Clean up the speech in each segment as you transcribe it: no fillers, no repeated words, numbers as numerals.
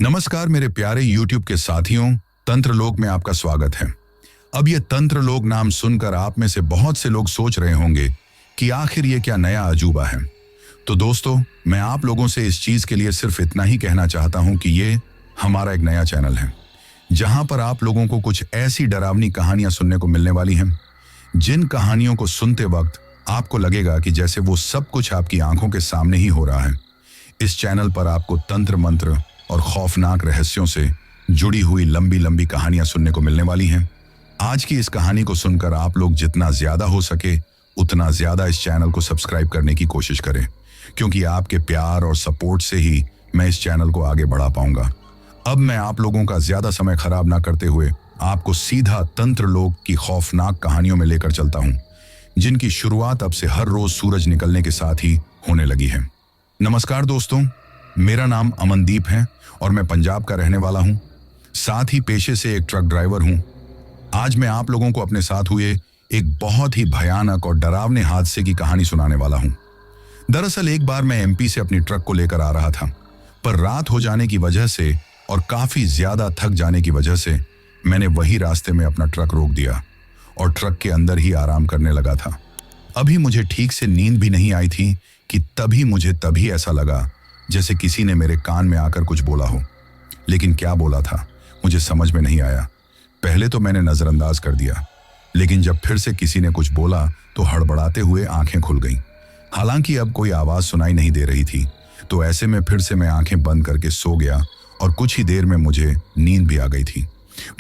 नमस्कार मेरे प्यारे YouTube के साथियों, तंत्रलोक में आपका स्वागत है। अब ये तंत्रलोक नाम सुनकर आप में से बहुत से लोग सोच रहे होंगे कि आखिर ये क्या नया अजूबा है। तो दोस्तों, मैं आप लोगों से इस चीज के लिए सिर्फ इतना ही कहना चाहता हूं कि ये हमारा एक नया चैनल है, जहां पर आप लोगों को कुछ ऐसी डरावनी कहानियां सुनने को मिलने वाली हैं, जिन कहानियों को सुनते वक्त आपको लगेगा कि जैसे वो सब कुछ आपकी आंखों के सामने ही हो रहा है। इस चैनल पर आपको तंत्र मंत्र और खौफनाक रहस्यों से जुड़ी हुई लंबी लंबी कहानियां सुनने को मिलने वाली हैं। आज की इस कहानी को सुनकर आप लोग जितना ज्यादा हो सके उतना ज्यादा इस चैनल को सब्सक्राइब करने की कोशिश करें, क्योंकि आपके प्यार और सपोर्ट से ही मैं इस चैनल को आगे बढ़ा पाऊंगा। अब मैं आप लोगों का ज्यादा समय खराब ना करते हुए आपको सीधा तंत्रलोक की खौफनाक कहानियों में लेकर चलता हूं, जिनकी शुरुआत अब से हर रोज सूरज निकलने के साथ ही होने लगी है। नमस्कार दोस्तों, मेरा नाम अमनदीप है और मैं पंजाब का रहने वाला हूं। साथ ही पेशे से एक ट्रक ड्राइवर हूं। आज मैं आप लोगों को अपने साथ हुए एक बहुत ही भयानक और डरावने हादसे की कहानी सुनाने वाला हूं। दरअसल एक बार मैं एमपी से अपनी ट्रक को लेकर आ रहा था, पर रात हो जाने की वजह से और काफी ज्यादा थक जाने की वजह से मैंने वही रास्ते में अपना ट्रक रोक दिया और ट्रक के अंदर ही आराम करने लगा था। अभी मुझे ठीक से नींद भी नहीं आई थी कि तभी ऐसा लगा जैसे किसी ने मेरे कान में आकर कुछ बोला हो, लेकिन क्या बोला था मुझे समझ में नहीं आया। पहले तो मैंने नजरअंदाज कर दिया, लेकिन जब फिर से किसी ने कुछ बोला तो हड़बड़ाते हुए आंखें खुल गईं। हालांकि अब कोई आवाज सुनाई नहीं दे रही थी, तो ऐसे में फिर से मैं आंखें बंद करके सो गया और कुछ ही देर में मुझे नींद भी आ गई थी।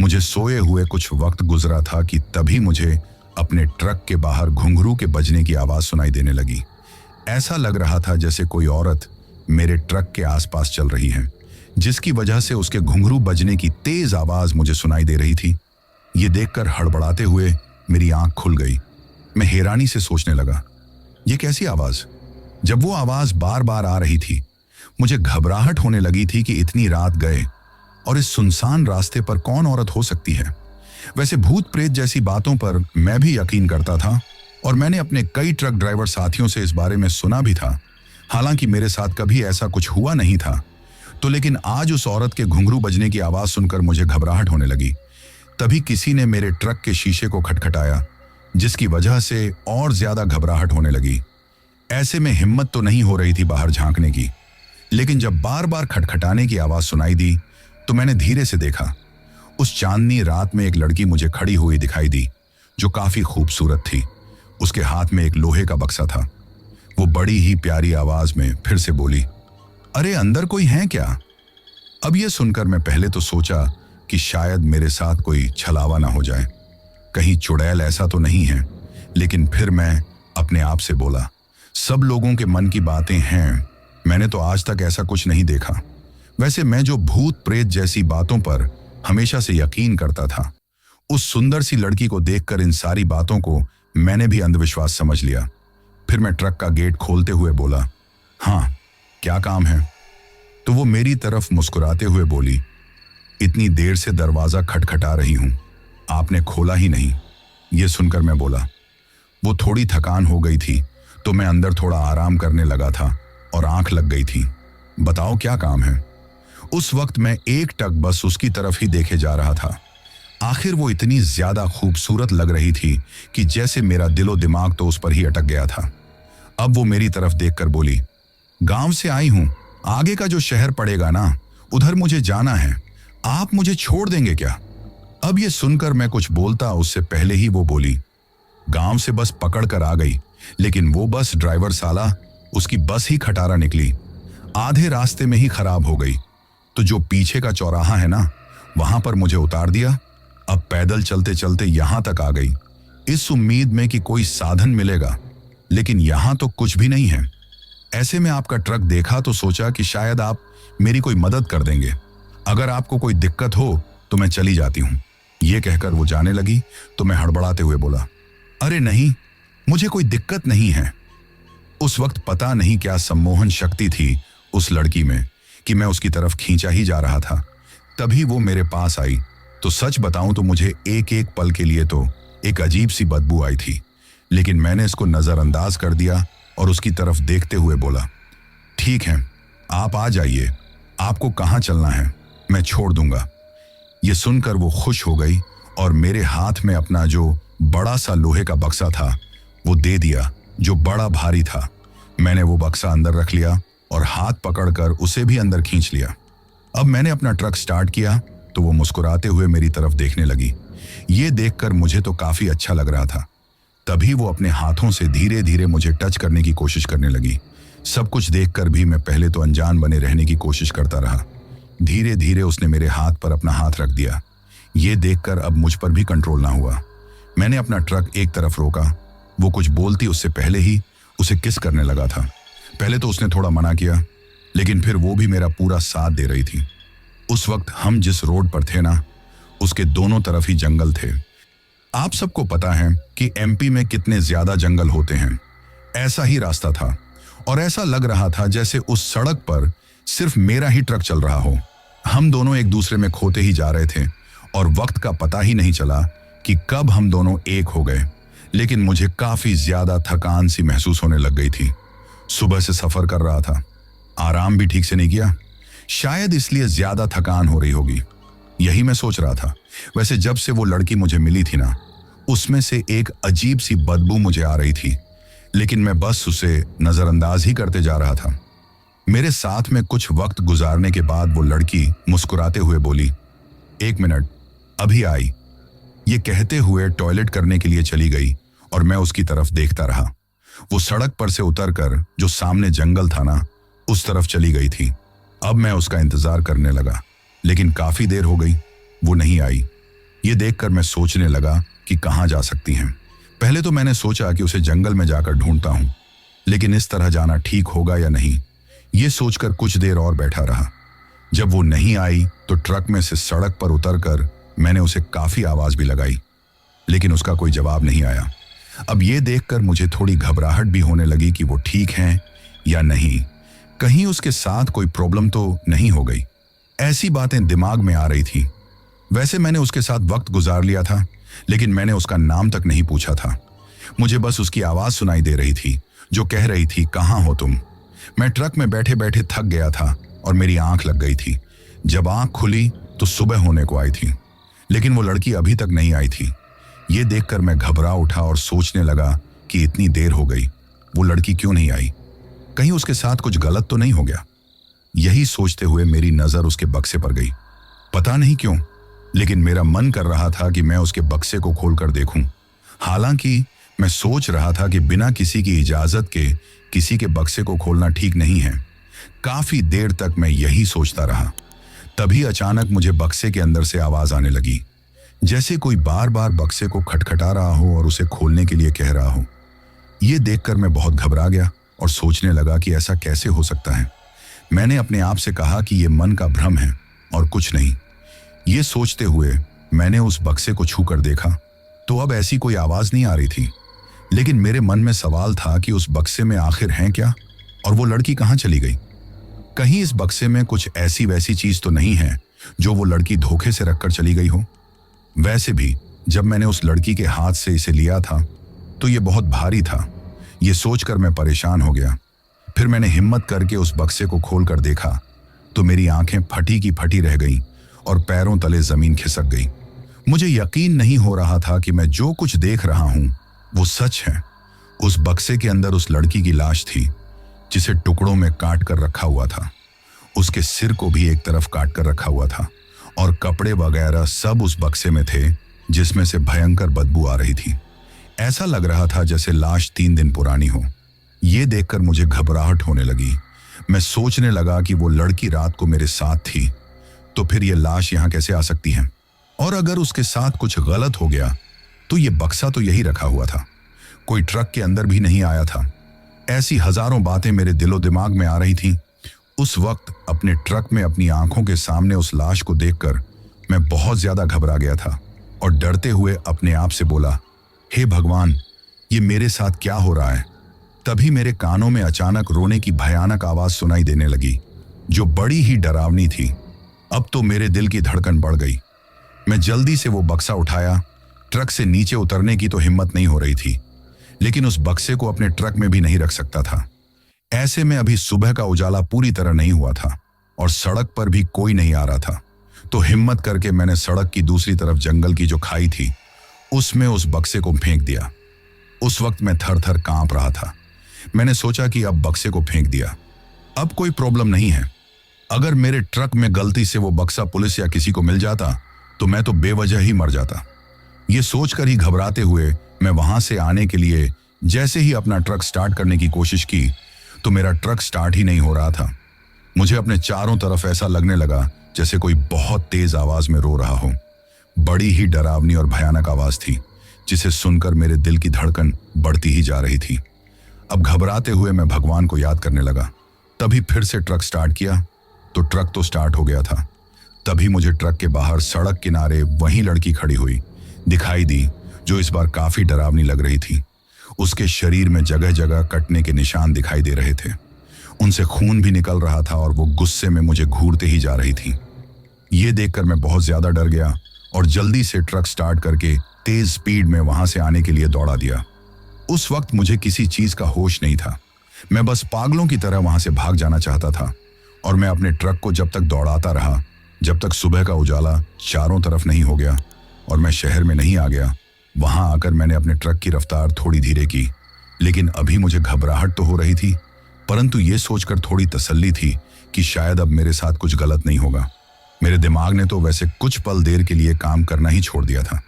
मुझे सोए हुए कुछ वक्त गुजरा था कि तभी मुझे अपने ट्रक के बाहर घुंघरू के बजने की आवाज सुनाई देने लगी। ऐसा लग रहा था जैसे कोई औरत मेरे ट्रक के आसपास चल रही है, जिसकी वजह से उसके घुंघरू बजने की तेज आवाज मुझे सुनाई दे रही थी। ये देखकर हड़बड़ाते हुए मेरी आंख खुल गई। मैं हैरानी से सोचने लगा, ये कैसी आवाज? जब वो आवाज बार बार आ रही थी, मुझे घबराहट होने लगी थी कि इतनी रात गए और इस सुनसान रास्ते पर कौन औरत हो सकती है। वैसे भूत प्रेत जैसी बातों पर मैं भी यकीन करता था और मैंने अपने कई ट्रक ड्राइवर साथियों से इस बारे में सुना भी था। हालांकि मेरे साथ कभी ऐसा कुछ हुआ नहीं था, तो लेकिन आज उस औरत के घुंघरू बजने की आवाज सुनकर मुझे घबराहट होने लगी। तभी किसी ने मेरे ट्रक के शीशे को खटखटाया, जिसकी वजह से और ज्यादा घबराहट होने लगी। ऐसे में हिम्मत तो नहीं हो रही थी बाहर झांकने की, लेकिन जब बार बार खटखटाने की आवाज सुनाई दी तो मैंने धीरे से देखा। उस चांदनी रात में एक लड़की मुझे खड़ी हुई दिखाई दी, जो काफी खूबसूरत थी। उसके हाथ में एक लोहे का बक्सा था। वो बड़ी ही प्यारी आवाज में फिर से बोली, अरे अंदर कोई है क्या? अब ये सुनकर मैं पहले तो सोचा कि शायद मेरे साथ कोई छलावा ना हो जाए, कहीं चुड़ैल ऐसा तो नहीं है। लेकिन फिर मैं अपने आप से बोला, सब लोगों के मन की बातें हैं, मैंने तो आज तक ऐसा कुछ नहीं देखा। वैसे मैं जो भूत प्रेत जैसी बातों पर हमेशा से यकीन करता था, उस सुंदर सी लड़की को देखकर इन सारी बातों को मैंने भी अंधविश्वास समझ लिया। फिर मैं ट्रक का गेट खोलते हुए बोला, हाँ क्या काम है? तो वो मेरी तरफ मुस्कुराते हुए बोली, इतनी देर से दरवाजा खटखटा रही हूं, आपने खोला ही नहीं। ये सुनकर मैं बोला, वो थोड़ी थकान हो गई थी तो मैं अंदर थोड़ा आराम करने लगा था और आंख लग गई थी। बताओ क्या काम है? उस वक्त मैं एक टक बस उसकी तरफ ही देखे जा रहा था। आखिर वो इतनी ज्यादा खूबसूरत लग रही थी कि जैसे मेरा दिलो दिमाग तो उस पर ही अटक गया था। अब वो मेरी तरफ देखकर बोली, गांव से आई हूं, आगे का जो शहर पड़ेगा ना, उधर मुझे जाना है, आप मुझे छोड़ देंगे क्या? अब ये सुनकर मैं कुछ बोलता उससे पहले ही वो बोली, गांव से बस पकड़ कर आ गई, लेकिन वो बस ड्राइवर साला, उसकी बस ही खटारा निकली, आधे रास्ते में ही खराब हो गई। तो जो पीछे का चौराहा है ना, वहां पर मुझे उतार दिया। अब पैदल चलते चलते यहां तक आ गई, इस उम्मीद में कि कोई साधन मिलेगा, लेकिन यहां तो कुछ भी नहीं है। ऐसे में आपका ट्रक देखा तो सोचा कि शायद आप मेरी कोई मदद कर देंगे। अगर आपको कोई दिक्कत हो तो मैं चली जाती हूं। ये कहकर वो जाने लगी तो मैं हड़बड़ाते हुए बोला, अरे नहीं, मुझे कोई दिक्कत नहीं है। उस वक्त पता नहीं क्या सम्मोहन शक्ति थी उस लड़की में कि मैं उसकी तरफ खींचा ही जा रहा था। तभी वो मेरे पास आई तो सच बताऊं तो मुझे एक एक पल के लिए तो एक अजीब सी बदबू आई थी, लेकिन मैंने इसको नजरअंदाज कर दिया और उसकी तरफ देखते हुए बोला, ठीक है, आप आ जाइए, आपको कहाँ चलना है? मैं छोड़ दूंगा। ये सुनकर वो खुश हो गई और मेरे हाथ में अपना जो बड़ा सा लोहे का बक्सा था वो दे दिया, जो बड़ा भारी था। मैंने वो बक्सा अंदर रख लिया और हाथ पकड़कर उसे भी अंदर खींच लिया। अब मैंने अपना ट्रक स्टार्ट किया तो वो मुस्कुराते हुए मेरी तरफ देखने लगी। ये देखकर मुझे तो काफी अच्छा लग रहा था। तभी वो अपने हाथों से धीरे धीरे मुझे टच करने की कोशिश करने लगी। सब कुछ देखकर भी मैं पहले तो अनजान बने रहने की कोशिश करता रहा। धीरे धीरे उसने मेरे हाथ पर अपना हाथ रख दिया। ये देखकर अब मुझ पर भी कंट्रोल ना हुआ। मैंने अपना ट्रक एक तरफ रोका। वो कुछ बोलती उससे पहले ही उसे किस करने लगा था। पहले तो उसने थोड़ा मना किया, लेकिन फिर वो भी मेरा पूरा साथ दे रही थी। उस वक्त हम जिस रोड पर थे ना, उसके दोनों तरफ ही जंगल थे। आप सबको पता है कि एमपी में कितने ज्यादा जंगल होते हैं। ऐसा ही रास्ता था और ऐसा लग रहा था जैसे उस सड़क पर सिर्फ मेरा ही ट्रक चल रहा हो। हम दोनों एक दूसरे में खोते ही जा रहे थे और वक्त का पता ही नहीं चला कि कब हम दोनों एक हो गए। लेकिन मुझे काफी ज्यादा थकान सी महसूस होने लग गई थी। सुबह से सफर कर रहा था, आराम भी ठीक से नहीं किया, शायद इसलिए ज्यादा थकान हो रही होगी। यही मैं सोच रहा था। वैसे जब से वो लड़की मुझे मिली थी ना, उसमें से एक अजीब सी बदबू मुझे आ रही थी, लेकिन मैं बस उसे नजरअंदाज ही करते जा रहा था। मेरे साथ में कुछ वक्त गुजारने के बाद वो लड़की मुस्कुराते हुए बोली, 1 मिनट, अभी आई। ये कहते हुए टॉयलेट करने के लिए चली गई और मैं उसकी तरफ देखता रहा। वो सड़क पर से उतरकर जो सामने जंगल था ना, उस तरफ चली गई थी। अब मैं उसका इंतजार करने लगा, लेकिन काफी देर हो गई, वो नहीं आई। ये देखकर मैं सोचने लगा कि कहाँ जा सकती हैं। पहले तो मैंने सोचा कि उसे जंगल में जाकर ढूंढता हूं, लेकिन इस तरह जाना ठीक होगा या नहीं, ये सोचकर कुछ देर और बैठा रहा। जब वो नहीं आई तो ट्रक में से सड़क पर उतरकर मैंने उसे काफी आवाज भी लगाई, लेकिन उसका कोई जवाब नहीं आया। अब ये देखकर मुझे थोड़ी घबराहट भी होने लगी कि वो ठीक है या नहीं, कहीं उसके साथ कोई प्रॉब्लम तो नहीं हो गई। ऐसी बातें दिमाग में आ रही थी। वैसे मैंने उसके साथ वक्त गुजार लिया था, लेकिन मैंने उसका नाम तक नहीं पूछा था। मुझे बस उसकी आवाज सुनाई दे रही थी जो कह रही थी, कहाँ हो तुम। मैं ट्रक में बैठे बैठे थक गया था और मेरी आंख लग गई थी। जब आंख खुली तो सुबह होने को आई थी, लेकिन वो लड़की अभी तक नहीं आई थी। ये देखकर मैं घबरा उठा और सोचने लगा कि इतनी देर हो गई, वो लड़की क्यों नहीं आई, कहीं उसके साथ कुछ गलत तो नहीं हो गया। यही सोचते हुए मेरी नजर उसके बक्से पर गई। पता नहीं क्यों, लेकिन मेरा मन कर रहा था कि मैं उसके बक्से को खोलकर देखूं। हालांकि मैं सोच रहा था कि बिना किसी की इजाजत के किसी के बक्से को खोलना ठीक नहीं है। काफी देर तक मैं यही सोचता रहा। तभी अचानक मुझे बक्से के अंदर से आवाज आने लगी, जैसे कोई बार बार बक्से को खटखटा रहा हो और उसे खोलने के लिए कह रहा हो। यह देखकर मैं बहुत घबरा गया और सोचने लगा कि ऐसा कैसे हो सकता है। मैंने अपने आप से कहा कि यह मन का भ्रम है और कुछ नहीं। ये सोचते हुए मैंने उस बक्से को छूकर देखा तो अब ऐसी कोई आवाज नहीं आ रही थी, लेकिन मेरे मन में सवाल था कि उस बक्से में आखिर है क्या और वो लड़की कहाँ चली गई। कहीं इस बक्से में कुछ ऐसी वैसी चीज तो नहीं है जो वो लड़की धोखे से रखकर चली गई हो। वैसे भी जब मैंने उस लड़की के हाथ से इसे लिया था तो ये बहुत भारी था। ये सोचकर मैं परेशान हो गया। फिर मैंने हिम्मत करके उस बक्से को खोलकर देखा तो मेरी आंखें फटी की फटी रह गईं और पैरों तले जमीन खिसक गई। मुझे यकीन नहीं हो रहा था कि मैं जो कुछ देख रहा हूं वो सच है। उस बक्से के अंदर उस लड़की की लाश थी, जिसे टुकड़ों में काट कर रखा हुआ था। उसके सिर को भी एक तरफ काट कर रखा हुआ था और कपड़े वगैरह सब उस बक्से में थे, जिसमें से भयंकर बदबू आ रही थी। ऐसा लग रहा था जैसे लाश 3 दिन पुरानी हो। ये देखकर मुझे घबराहट होने लगी। मैं सोचने लगा कि वो लड़की रात को मेरे साथ थी, तो फिर ये लाश यहाँ कैसे आ सकती है, और अगर उसके साथ कुछ गलत हो गया तो ये बक्सा तो यही रखा हुआ था, कोई ट्रक के अंदर भी नहीं आया था। ऐसी हजारों बातें मेरे दिलो दिमाग में आ रही थीं। उस वक्त अपने ट्रक में अपनी आंखों के सामने उस लाश को देखकर मैं बहुत ज्यादा घबरा गया था और डरते हुए अपने आप से बोला, हे भगवान, ये मेरे साथ क्या हो रहा है। तभी मेरे कानों में अचानक रोने की भयानक आवाज सुनाई देने लगी, जो बड़ी ही डरावनी थी। अब तो मेरे दिल की धड़कन बढ़ गई। मैं जल्दी से वो बक्सा उठाया। ट्रक से नीचे उतरने की तो हिम्मत नहीं हो रही थी, लेकिन उस बक्से को अपने ट्रक में भी नहीं रख सकता था। ऐसे में अभी सुबह का उजाला पूरी तरह नहीं हुआ था और सड़क पर भी कोई नहीं आ रहा था। तो हिम्मत करके मैंने सड़क की दूसरी तरफ जंगल की जो खाई थी उसमें उस बक्से को फेंक दिया। उस वक्त मैं थर थर कांप रहा था। मैंने सोचा कि अब बक्से को फेंक दिया, अब कोई प्रॉब्लम नहीं है। अगर मेरे ट्रक में गलती से वो बक्सा पुलिस या किसी को मिल जाता तो मैं तो बेवजह ही मर जाता। ये सोचकर ही घबराते हुए मैं वहां से आने के लिए जैसे ही अपना ट्रक स्टार्ट करने की कोशिश की तो मेरा ट्रक स्टार्ट ही नहीं हो रहा था। मुझे अपने चारों तरफ ऐसा लगने लगा जैसे कोई बहुत तेज आवाज में रो रहा हो। बड़ी ही डरावनी और भयानक आवाज थी जिसे सुनकर मेरे दिल की धड़कन बढ़ती ही जा रही थी। अब घबराते हुए मैं भगवान को याद करने लगा। तभी फिर से ट्रक स्टार्ट किया तो ट्रक तो स्टार्ट हो गया था। तभी मुझे ट्रक के बाहर सड़क किनारे वही लड़की खड़ी हुई दिखाई दी जो इस बार काफी डरावनी लग रही थी। उसके शरीर में जगह जगह कटने के निशान दिखाई दे रहे थे। उनसे खून भी निकल रहा था और वो गुस्से में मुझे घूरते ही जा रही थी। ये देखकर मैं बहुत ज्यादा डर गया और जल्दी से ट्रक स्टार्ट करके तेज स्पीड में वहां से आने के लिए दौड़ा दिया। उस वक्त मुझे किसी चीज का होश नहीं था। मैं बस पागलों की तरह वहां से भाग जाना चाहता था और मैं अपने ट्रक को जब तक दौड़ाता रहा जब तक सुबह का उजाला चारों तरफ नहीं हो गया और मैं शहर में नहीं आ गया। वहां आकर मैंने अपने ट्रक की रफ्तार थोड़ी धीरे की, लेकिन अभी मुझे घबराहट तो हो रही थी, परंतु ये सोचकर थोड़ी तसल्ली थी कि शायद अब मेरे साथ कुछ गलत नहीं होगा। मेरे दिमाग ने तो वैसे कुछ पल देर के लिए काम करना ही छोड़ दिया था,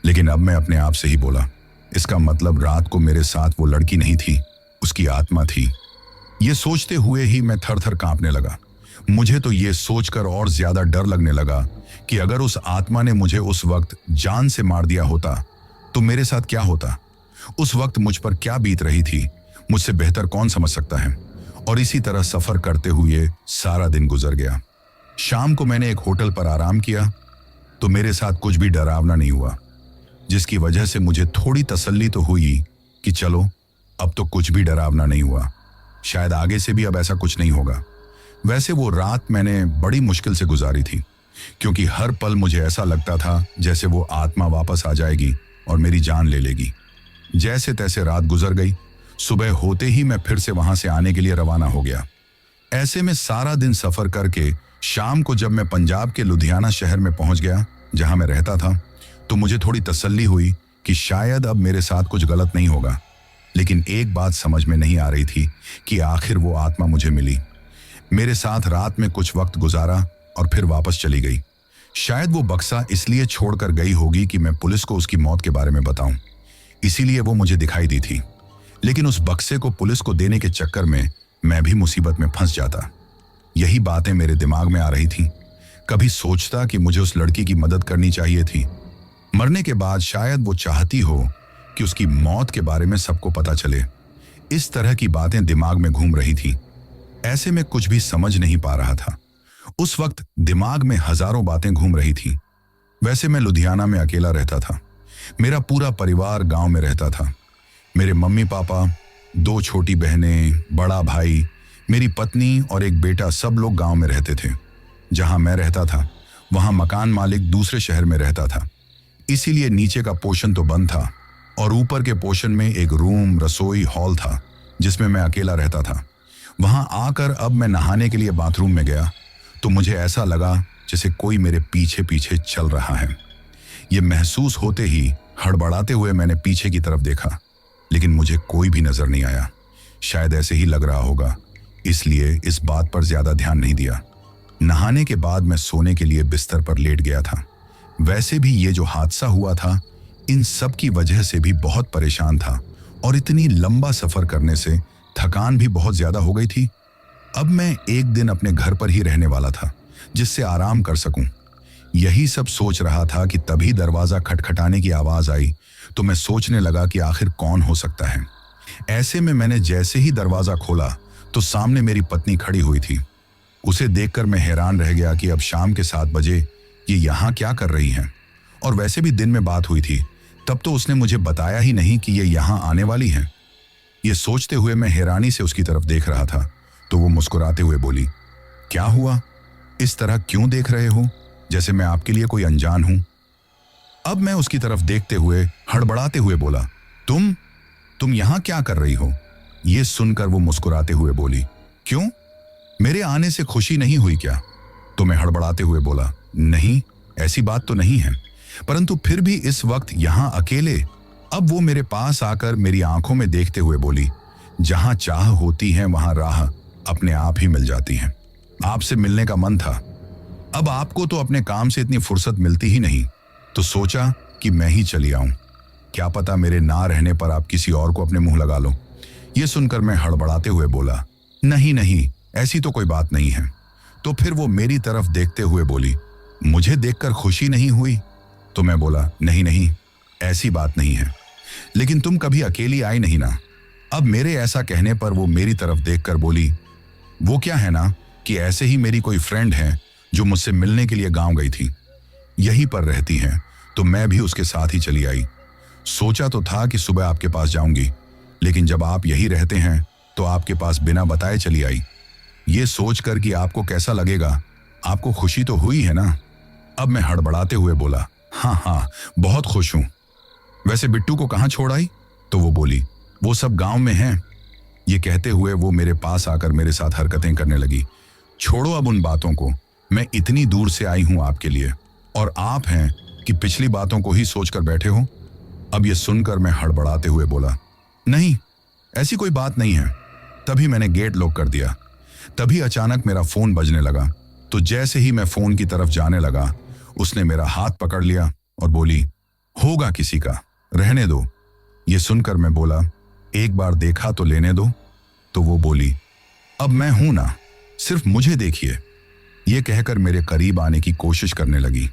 लेकिन अब मैं अपने आप से ही बोला, इसका मतलब रात को मेरे साथ वो लड़की नहीं थी, उसकी आत्मा थी। ये सोचते हुए ही मैं थर थर कांपने लगा। मुझे तो ये सोचकर और ज्यादा डर लगने लगा कि अगर उस आत्मा ने मुझे उस वक्त जान से मार दिया होता तो मेरे साथ क्या होता। उस वक्त मुझ पर क्या बीत रही थी मुझसे बेहतर कौन समझ सकता है। और इसी तरह सफर करते हुए सारा दिन गुजर गया। शाम को मैंने एक होटल पर आराम किया तो मेरे साथ कुछ भी डरावना नहीं हुआ, जिसकी वजह से मुझे थोड़ी तसल्ली तो हुई कि चलो अब तो कुछ भी डरावना नहीं हुआ, शायद आगे से भी अब ऐसा कुछ नहीं होगा। वैसे वो रात मैंने बड़ी मुश्किल से गुजारी थी, क्योंकि हर पल मुझे ऐसा लगता था जैसे वो आत्मा वापस आ जाएगी और मेरी जान ले लेगी। जैसे तैसे रात गुजर गई। सुबह होते ही मैं फिर से वहां से आने के लिए रवाना हो गया। ऐसे में सारा दिन सफर करके शाम को जब मैं पंजाब के लुधियाना शहर में पहुंच गया जहां मैं रहता था, तो मुझे थोड़ी तसल्ली हुई कि शायद अब मेरे साथ कुछ गलत नहीं होगा। लेकिन एक बात समझ में नहीं आ रही थी कि आखिर वो आत्मा मुझे मिली, मेरे साथ रात में कुछ वक्त गुजारा और फिर वापस चली गई। शायद वो बक्सा इसलिए छोड़कर गई होगी कि मैं पुलिस को उसकी मौत के बारे में बताऊं, इसीलिए वो मुझे दिखाई दी थी। लेकिन उस बक्से को पुलिस को देने के चक्कर में मैं भी मुसीबत में फंस जाता। यही बातें मेरे दिमाग में आ रही थी। कभी सोचता कि मुझे उस लड़की की मदद करनी चाहिए थी। मरने के बाद शायद वो चाहती हो कि उसकी मौत के बारे में सबको पता चले। इस तरह की बातें दिमाग में घूम रही थी। ऐसे में कुछ भी समझ नहीं पा रहा था। उस वक्त दिमाग में हजारों बातें घूम रही थी। वैसे मैं लुधियाना में अकेला रहता था। मेरा पूरा परिवार गांव में रहता था। मेरे मम्मी पापा, 2 छोटी बहनें, बड़ा भाई, मेरी पत्नी और एक बेटा, सब लोग गांव में रहते थे। जहां मैं रहता था वहां मकान मालिक दूसरे शहर में रहता था, इसीलिए नीचे का पोर्शन तो बंद था और ऊपर के पोर्शन में एक रूम, रसोई, हॉल था जिसमें मैं अकेला रहता था। वहां आकर अब मैं नहाने के लिए बाथरूम में गया तो मुझे ऐसा लगा जैसे कोई मेरे पीछे पीछे चल रहा है। यह महसूस होते ही हड़बड़ाते हुए मैंने पीछे की तरफ देखा, लेकिन मुझे कोई भी नजर नहीं आया। शायद ऐसे ही लग रहा होगा, इसलिए इस बात पर ज्यादा ध्यान नहीं दिया। नहाने के बाद मैं सोने के लिए बिस्तर पर लेट गया था। वैसे भी ये जो हादसा हुआ था, इन सब की वजह से भी बहुत परेशान था और इतनी लंबा सफर करने से थकान भी बहुत ज्यादा हो गई थी। अब मैं एक दिन अपने घर पर ही रहने वाला था जिससे आराम कर सकूं। यही सब सोच रहा था कि तभी दरवाजा खटखटाने की आवाज आई तो मैं सोचने लगा कि आखिर कौन हो सकता है। ऐसे में मैंने जैसे ही दरवाजा खोला तो सामने मेरी पत्नी खड़ी हुई थी। उसे देखकर मैं हैरान रह गया कि अब शाम के 7 बजे ये यहाँ क्या कर रही हैं। और वैसे भी दिन में बात हुई थी, तब तो उसने मुझे बताया ही नहीं कि ये यहाँ आने वाली हैं। ये सोचते हुए मैं हैरानी से उसकी तरफ देख रहा था तो वो मुस्कुराते हुए बोली, क्या हुआ, इस तरह क्यों देख रहे हो, जैसे मैं आपके लिए कोई अनजान हूं। अब मैं उसकी तरफ देखते हुए हड़बड़ाते हुए बोला, तुम यहां क्या कर रही हो। ये सुनकर वो मुस्कुराते हुए बोली, क्यों, मेरे आने से खुशी नहीं हुई क्या। तो मैं हड़बड़ाते हुए बोला, नहीं, ऐसी बात तो नहीं है, परंतु फिर भी इस वक्त यहां अकेले। अब वो मेरे पास आकर मेरी आंखों में देखते हुए बोली, जहां चाह होती है वहां राह अपने आप ही मिल जाती है। आपसे मिलने का मन था, अब आपको तो अपने काम से इतनी फुर्सत मिलती ही नहीं, तो सोचा कि मैं ही चली आऊं। क्या पता मेरे ना रहने पर आप किसी और को अपने मुंह लगा लो। ये सुनकर मैं हड़बड़ाते हुए बोला, नहीं नहीं, ऐसी तो कोई बात नहीं है। तो फिर वो मेरी तरफ देखते हुए बोली, मुझे देखकर खुशी नहीं हुई? तो मैं बोला, नहीं नहीं, ऐसी बात नहीं है, लेकिन तुम कभी अकेली आई नहीं ना। अब मेरे ऐसा कहने पर वो मेरी तरफ देखकर बोली, वो क्या है ना कि ऐसे ही मेरी कोई फ्रेंड है जो मुझसे मिलने के लिए गांव गई थी, यहीं पर रहती है, तो मैं भी उसके साथ ही चली आई। सोचा तो था कि सुबह आपके पास जाऊंगी, लेकिन जब आप यही रहते हैं तो आपके पास बिना बताए चली आई। ये सोचकर कि आपको कैसा लगेगा, आपको खुशी तो हुई है ना। अब मैं हड़बड़ाते हुए बोला, हाँ हाँ, बहुत खुश हूं। वैसे बिट्टू को कहाँ छोड़ आई? तो वो बोली, वो सब गांव में हैं। ये कहते हुए वो मेरे पास आकर मेरे साथ हरकतें करने लगी। छोड़ो अब उन बातों को, मैं इतनी दूर से आई हूं आपके लिए, और आप हैं कि पिछली बातों को ही सोचकर बैठे हो। अब ये सुनकर मैं हड़बड़ाते हुए बोला, नहीं, ऐसी कोई बात नहीं है। तभी मैंने गेट लॉक कर दिया। तभी अचानक मेरा फोन बजने लगा, तो जैसे ही मैं फोन की तरफ जाने लगा, उसने मेरा हाथ पकड़ लिया और बोली, होगा किसी का, रहने दो। ये सुनकर मैं बोला, एक बार देखा तो लेने दो। तो वो बोली, अब मैं हूं ना, सिर्फ मुझे देखिए। ये कहकर मेरे करीब आने की कोशिश करने लगी।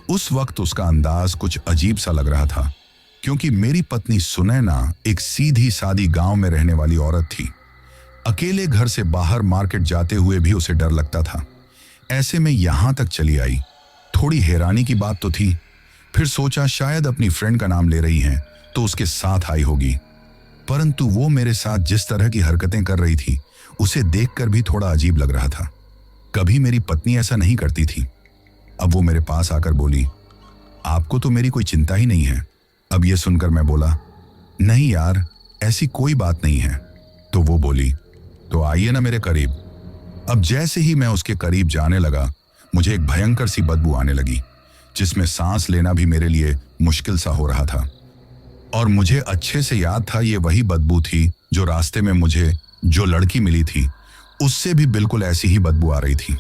उस वक्त उसका अंदाज कुछ अजीब सा लग रहा था, क्योंकि मेरी पत्नी सुनैना एक सीधी सादी गांव में रहने वाली औरत थी। अकेले घर से बाहर मार्केट जाते हुए भी उसे डर लगता था। ऐसे में यहां तक चली आई। थोड़ी हैरानी की बात तो थी, फिर सोचा शायद अपनी फ्रेंड का नाम ले रही हैं तो उसके साथ आई होगी, परंतु वो मेरे साथ जिस तरह की हरकतें कर रही थी उसे देखकर भी थोड़ा अजीब लग रहा था। कभी मेरी पत्नी ऐसा नहीं करती थी। अब वो मेरे पास आकर बोली, आपको तो मेरी कोई चिंता ही नहीं है। अब ये सुनकर मैं बोला, नहीं यार, ऐसी कोई बात नहीं है। तो वो बोली, तो आइए ना मेरे करीब। अब जैसे ही मैं उसके करीब जाने लगा, मुझे एक भयंकर सी बदबू आने लगी, जिसमें सांस लेना भी मेरे लिए मुश्किल सा हो रहा था। और मुझे अच्छे से याद था, ये वही बदबू थी जो रास्ते में मुझे जो लड़की मिली थी उससे भी बिल्कुल ऐसी ही बदबू आ रही थी।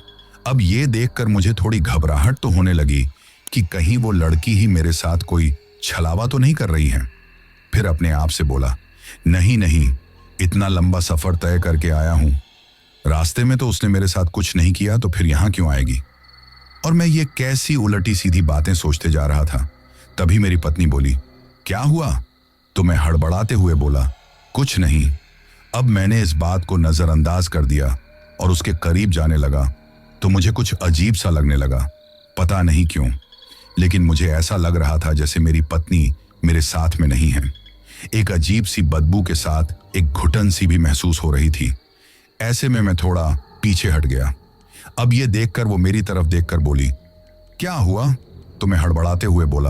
अब ये देखकर मुझे थोड़ी घबराहट तो होने लगी कि कहीं वो लड़की ही मेरे साथ कोई छलावा तो नहीं कर रही है। फिर अपने आप से बोला, नहीं नहीं, इतना लंबा सफर तय करके आया हूं, रास्ते में तो उसने मेरे साथ कुछ नहीं किया, तो फिर यहां क्यों आएगी। और मैं ये कैसी उलटी सीधी बातें सोचते जा रहा था। तभी मेरी पत्नी बोली, क्या हुआ? तो मैं हड़बड़ाते हुए बोला, कुछ नहीं। अब मैंने इस बात को नजरअंदाज कर दिया और उसके करीब जाने लगा, तो मुझे कुछ अजीब सा लगने लगा। पता नहीं क्यों, लेकिन मुझे ऐसा लग रहा था जैसे मेरी पत्नी मेरे साथ में नहीं है। एक अजीब सी बदबू के साथ एक घुटन सी भी महसूस हो रही थी। ऐसे में मैं थोड़ा पीछे हट गया। अब ये देखकर वो मेरी तरफ देखकर बोली, क्या हुआ? तो मैं हड़बड़ाते हुए बोला,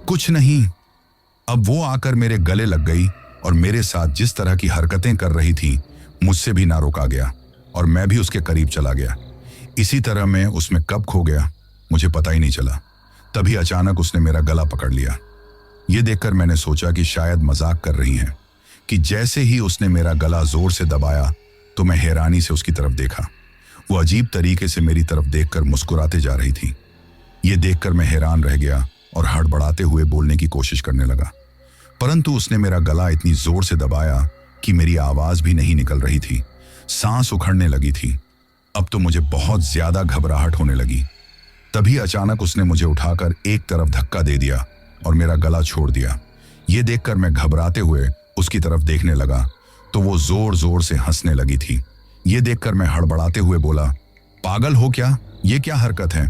कुछ नहीं। अब वो आकर मेरे गले लग गई और मेरे साथ जिस तरह की हरकतें कर रही थी मुझसे भी ना रोका गया, और मैं भी उसके करीब चला गया। इसी तरह मैं उसमें कब खो गया मुझे पता ही नहीं चला। तभी अचानक उसने मेरा गला पकड़ लिया। ये देखकर मैंने सोचा कि शायद मजाक कर रही हैं, कि जैसे ही उसने मेरा गला जोर से दबाया तो मैं हैरानी से उसकी तरफ देखा। वो अजीब तरीके से मेरी तरफ देखकर मुस्कुराते जा रही थी। ये देखकर मैं हैरान रह गया और हड़बड़ाते हुए बोलने की कोशिश करने लगा, परंतु उसने मेरा गला इतनी जोर से दबाया कि मेरी आवाज भी नहीं निकल रही थी। सांस उखड़ने लगी थी। अब तो मुझे बहुत ज्यादा घबराहट होने लगी। तभी अचानक उसने मुझे उठाकर एक तरफ धक्का दे दिया और मेरा गला छोड़ दिया। ये देखकर मैं घबराते हुए उसकी तरफ देखने लगा, तो वो जोर जोर से हंसने लगी थी। ये देखकर मैं हड़बड़ाते हुए बोला, पागल हो क्या? ये क्या हरकत है?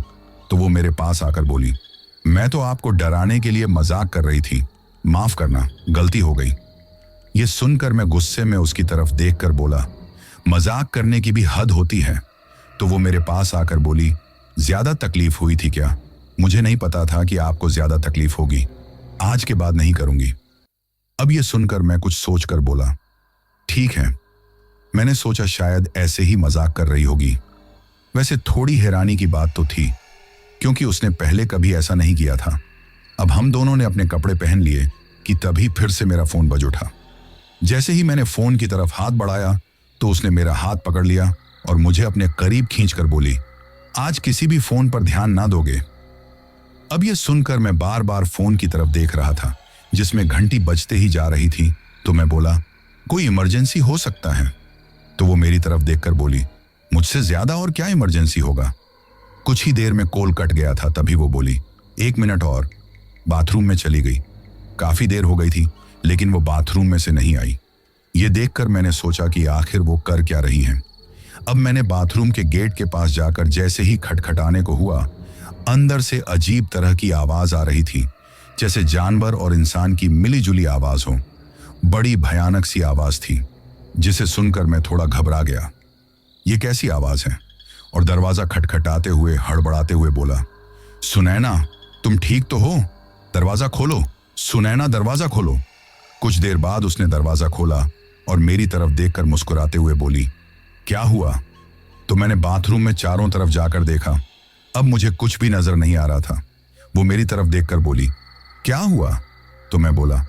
तो वो मेरे पास आकर बोली, मैं तो आपको डराने के लिए मजाक कर रही थी, माफ करना, गलती हो गई। ये सुनकर मैं गुस्से में उसकी तरफ देखकर बोला, मजाक करने की भी हद होती है। तो वो मेरे पास आकर बोली, ज्यादा तकलीफ हुई थी क्या? मुझे नहीं पता था कि आपको ज्यादा तकलीफ होगी, आज के बाद नहीं करूंगी। अब ये सुनकर मैं कुछ सोचकर बोला, ठीक है। मैंने सोचा शायद ऐसे ही मजाक कर रही होगी। वैसे थोड़ी हैरानी की बात तो थी, क्योंकि उसने पहले कभी ऐसा नहीं किया था। अब हम दोनों ने अपने कपड़े पहन लिए कि तभी फिर से मेरा फोन बज उठा। जैसे ही मैंने फोन की तरफ हाथ बढ़ाया तो उसने मेरा हाथ पकड़ लिया और मुझे अपने करीब खींचकर बोली, आज किसी भी फोन पर ध्यान ना दोगे। अब यह सुनकर मैं बार बार फोन की तरफ देख रहा था जिसमें घंटी बजते ही जा रही थी। तो मैं बोला, कोई इमरजेंसी हो सकता है। तो वो मेरी तरफ देखकर बोली, मुझसे ज्यादा और क्या इमरजेंसी होगा। कुछ ही देर में कॉल कट गया था। तभी वो बोली, 1 मिनट और। बाथरूम में चली गई। काफी देर हो गई थी लेकिन वो बाथरूम में से नहीं आई। ये देखकर मैंने सोचा कि आखिर वो कर क्या रही हैं। अब मैंने बाथरूम के गेट के पास जाकर जैसे ही खटखटाने को हुआ, अंदर से अजीब तरह की आवाज आ रही थी, जैसे जानवर और इंसान की मिलीजुली आवाज हो। बड़ी भयानक सी आवाज थी जिसे सुनकर मैं थोड़ा घबरा गया। ये कैसी आवाज है? और दरवाजा खटखटाते हुए हड़बड़ाते हुए बोला, सुनैना तुम ठीक तो हो? दरवाजा खोलो, सुनैना दरवाजा खोलो। कुछ देर बाद उसने दरवाजा खोला और मेरी तरफ देखकर मुस्कुराते हुए बोली, क्या हुआ? तो मैंने बाथरूम में चारों तरफ जाकर देखा। अब मुझे कुछ भी नजर नहीं आ रहा था। वो मेरी तरफ देखकर बोली, क्या हुआ? तो मैं बोला,